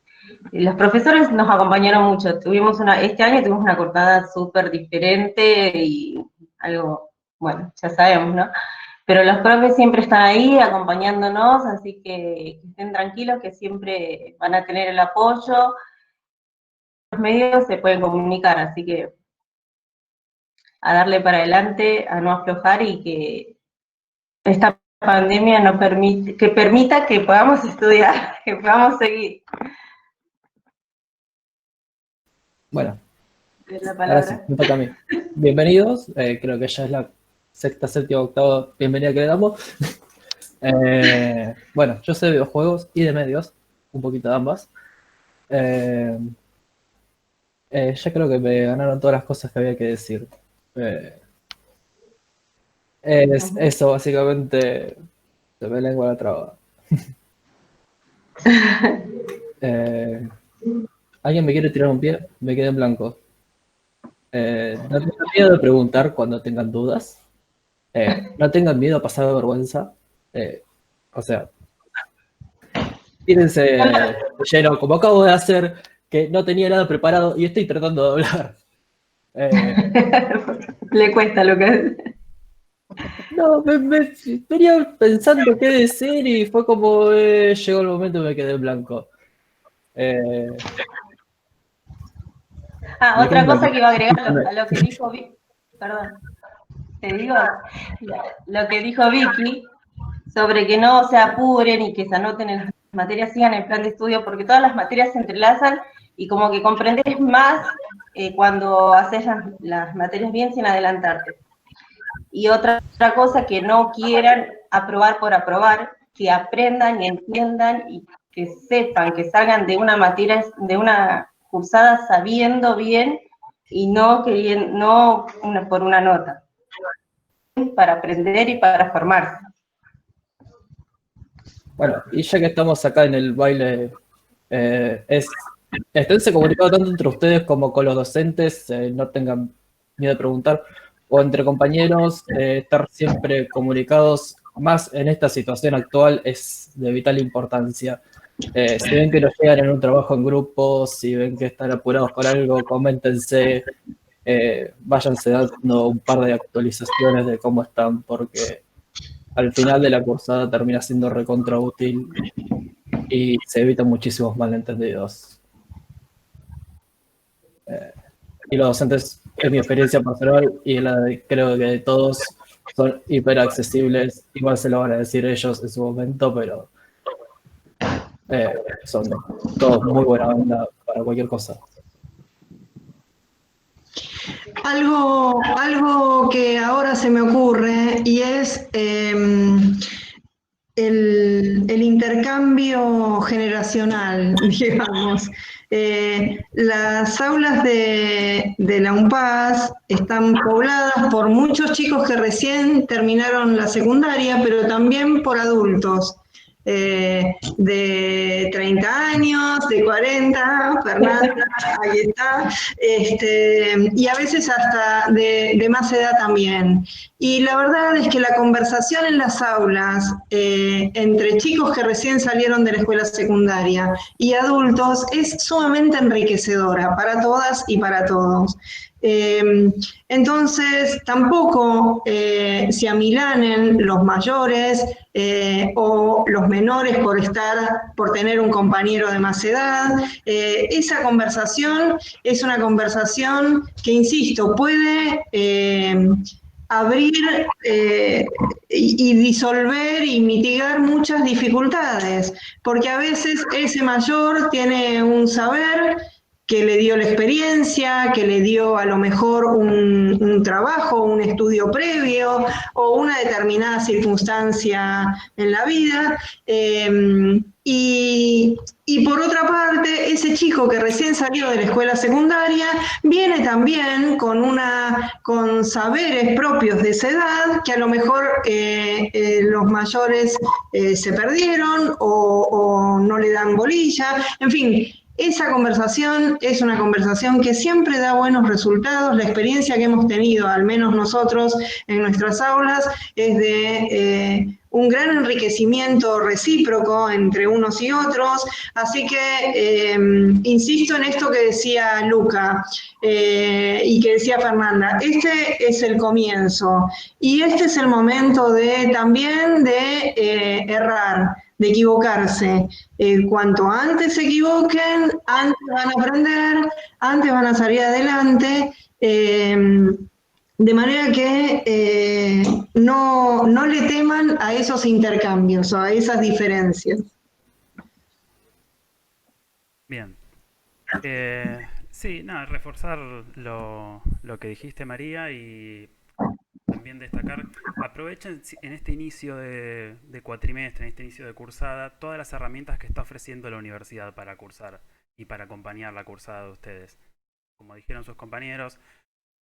los profesores nos acompañaron mucho, este año tuvimos una cortada súper diferente y algo, bueno, ya sabemos, ¿no? Pero los profes siempre están ahí acompañándonos, así que estén tranquilos que siempre van a tener el apoyo. Los medios se pueden comunicar, así que a darle para adelante, a no aflojar y que esta pandemia no permita que podamos estudiar, que podamos seguir.
Bueno,
La
ahora sí,
palabra.
me toca a mí. Bienvenidos, creo que ya es la sexta, séptima, octava bienvenida que le damos. Bueno, yo sé de videojuegos y de medios, un poquito de ambas. Ya creo que me ganaron todas las cosas que había que decir. Es eso, básicamente, se me lengua la traba. ¿Alguien me quiere tirar un pie? Me quedé en blanco. No tengan miedo de preguntar cuando tengan dudas. No tengan miedo a pasar de vergüenza. O sea, tírense de lleno, como acabo de hacer, que no tenía nada preparado y estoy tratando de hablar.
Le cuesta lo que...
No, me venía pensando qué decir y fue como llegó el momento y me quedé en blanco.
Otra cosa que iba a agregar a lo que dijo Vicky, perdón, te digo, lo que dijo Vicky, sobre que no se apuren y que se anoten en las materias, sigan el plan de estudio, porque todas las materias se entrelazan y como que comprendes más cuando haces las materias bien sin adelantarte. Y otra cosa, que no quieran aprobar por aprobar, que aprendan y entiendan y que sepan, que salgan de una materia, de una cursada sabiendo bien y no por una nota, para aprender y para formarse.
Bueno, y ya que estamos acá en el baile, esténse comunicados tanto entre ustedes como con los docentes, no tengan miedo de preguntar, o entre compañeros, estar siempre comunicados, más en esta situación actual es de vital importancia. Si ven que no llegan en un trabajo en grupo, si ven que están apurados con algo, coméntense, váyanse dando un par de actualizaciones de cómo están, porque al final de la cursada termina siendo recontra útil y se evitan muchísimos malentendidos. Y los docentes, en mi experiencia personal y la de, creo que de todos, son hiper accesibles. Igual se lo van a decir ellos en su momento, pero son todos muy buena onda para cualquier cosa.
Algo que ahora se me ocurre y es el intercambio generacional, digamos. Las aulas de la UNPAS están pobladas por muchos chicos que recién terminaron la secundaria, pero también por adultos. De 30 años, de 40, Fernanda, ahí está, y a veces hasta de más edad también. Y la verdad es que la conversación en las aulas entre chicos que recién salieron de la escuela secundaria y adultos es sumamente enriquecedora para todas y para todos. Entonces, tampoco se amilanen los mayores o los menores por tener un compañero de más edad. Esa conversación es una conversación que, insisto, puede abrir y disolver y mitigar muchas dificultades, porque a veces ese mayor tiene un saber que le dio la experiencia, que le dio a lo mejor un trabajo, un estudio previo o una determinada circunstancia en la vida. Y por otra parte, ese chico que recién salió de la escuela secundaria viene también con saberes propios de esa edad que a lo mejor los mayores se perdieron o no le dan bolilla, en fin. Esa conversación es una conversación que siempre da buenos resultados. La experiencia que hemos tenido, al menos nosotros en nuestras aulas, es de un gran enriquecimiento recíproco entre unos y otros. Así que insisto en esto que decía Luca y que decía Fernanda. Este es el comienzo y este es el momento también de errar, de equivocarse. Cuanto antes se equivoquen, antes van a aprender, antes van a salir adelante, de manera que no le teman a esos intercambios o a esas diferencias.
Bien. Sí, nada, reforzar lo que dijiste, María, y también destacar, aprovechen en este inicio de cuatrimestre, en este inicio de cursada, todas las herramientas que está ofreciendo la universidad para cursar y para acompañar la cursada de ustedes. Como dijeron sus compañeros,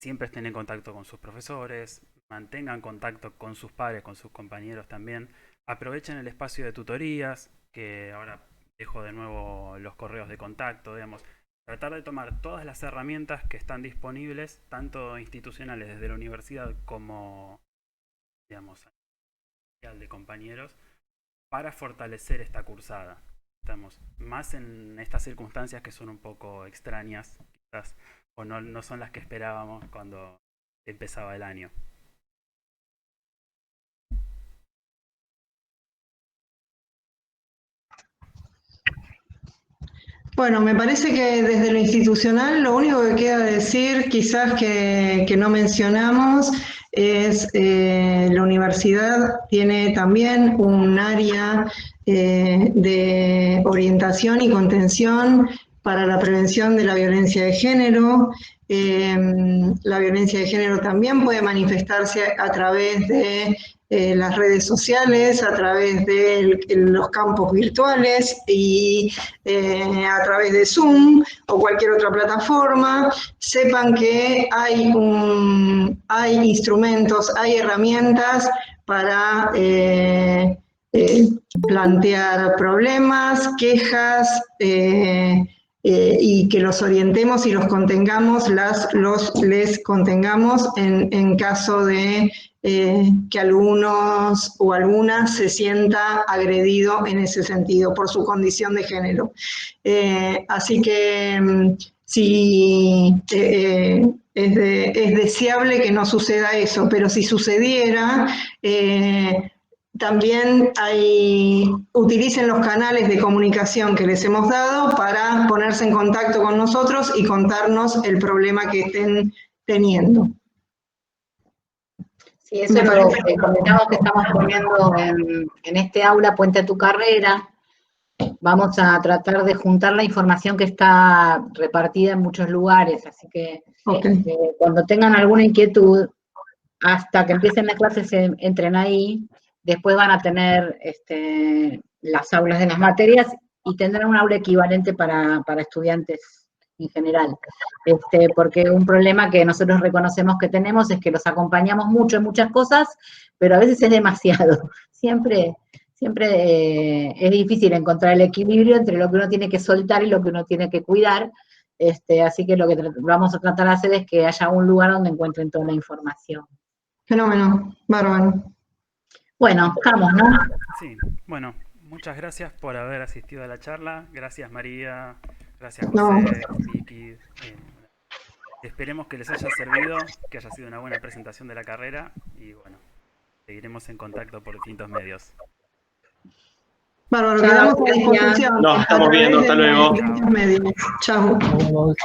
siempre estén en contacto con sus profesores, mantengan contacto con sus padres, con sus compañeros también. Aprovechen el espacio de tutorías, que ahora dejo de nuevo los correos de contacto, digamos. Tratar de tomar todas las herramientas que están disponibles, tanto institucionales desde la universidad como, digamos, de compañeros, para fortalecer esta cursada. Estamos más en estas circunstancias que son un poco extrañas, quizás, o no son las que esperábamos cuando empezaba el año.
Bueno, me parece que desde lo institucional lo único que queda decir, quizás que no mencionamos, es la universidad tiene también un área de orientación y contención para la prevención de la violencia de género. La violencia de género también puede manifestarse a través de las redes sociales, a través de los campos virtuales y a través de Zoom o cualquier otra plataforma. Sepan que hay instrumentos, hay herramientas para plantear problemas, quejas, y que los orientemos y los contengamos, les contengamos en caso de que algunos o algunas se sienta agredido en ese sentido por su condición de género. Así que sí, es deseable que no suceda eso, pero si sucediera, también utilicen los canales de comunicación que les hemos dado para ponerse en contacto con nosotros y contarnos el problema que estén teniendo.
Sí, eso es lo que comentamos que estamos poniendo en este aula Puente a tu Carrera. Vamos a tratar de juntar la información que está repartida en muchos lugares, así que cuando tengan alguna inquietud, hasta que empiecen las clases entren ahí. Después van a tener las aulas de las materias y tendrán un aula equivalente para estudiantes en general. Porque un problema que nosotros reconocemos que tenemos es que los acompañamos mucho en muchas cosas, pero a veces es demasiado. Siempre es difícil encontrar el equilibrio entre lo que uno tiene que soltar y lo que uno tiene que cuidar. Así que lo que vamos a tratar de hacer es que haya un lugar donde encuentren toda la información.
Fenómeno, bárbaro.
Bueno, estamos, ¿no?
Sí, bueno, muchas gracias por haber asistido a la charla. Gracias, María. Gracias, José, Vicky. Esperemos que les haya servido, que haya sido una buena presentación de la carrera y bueno, seguiremos en contacto por distintos medios.
Bárbaro, quedamos a disposición.
Nos estamos viendo, hasta luego.
Chao.
Vamos.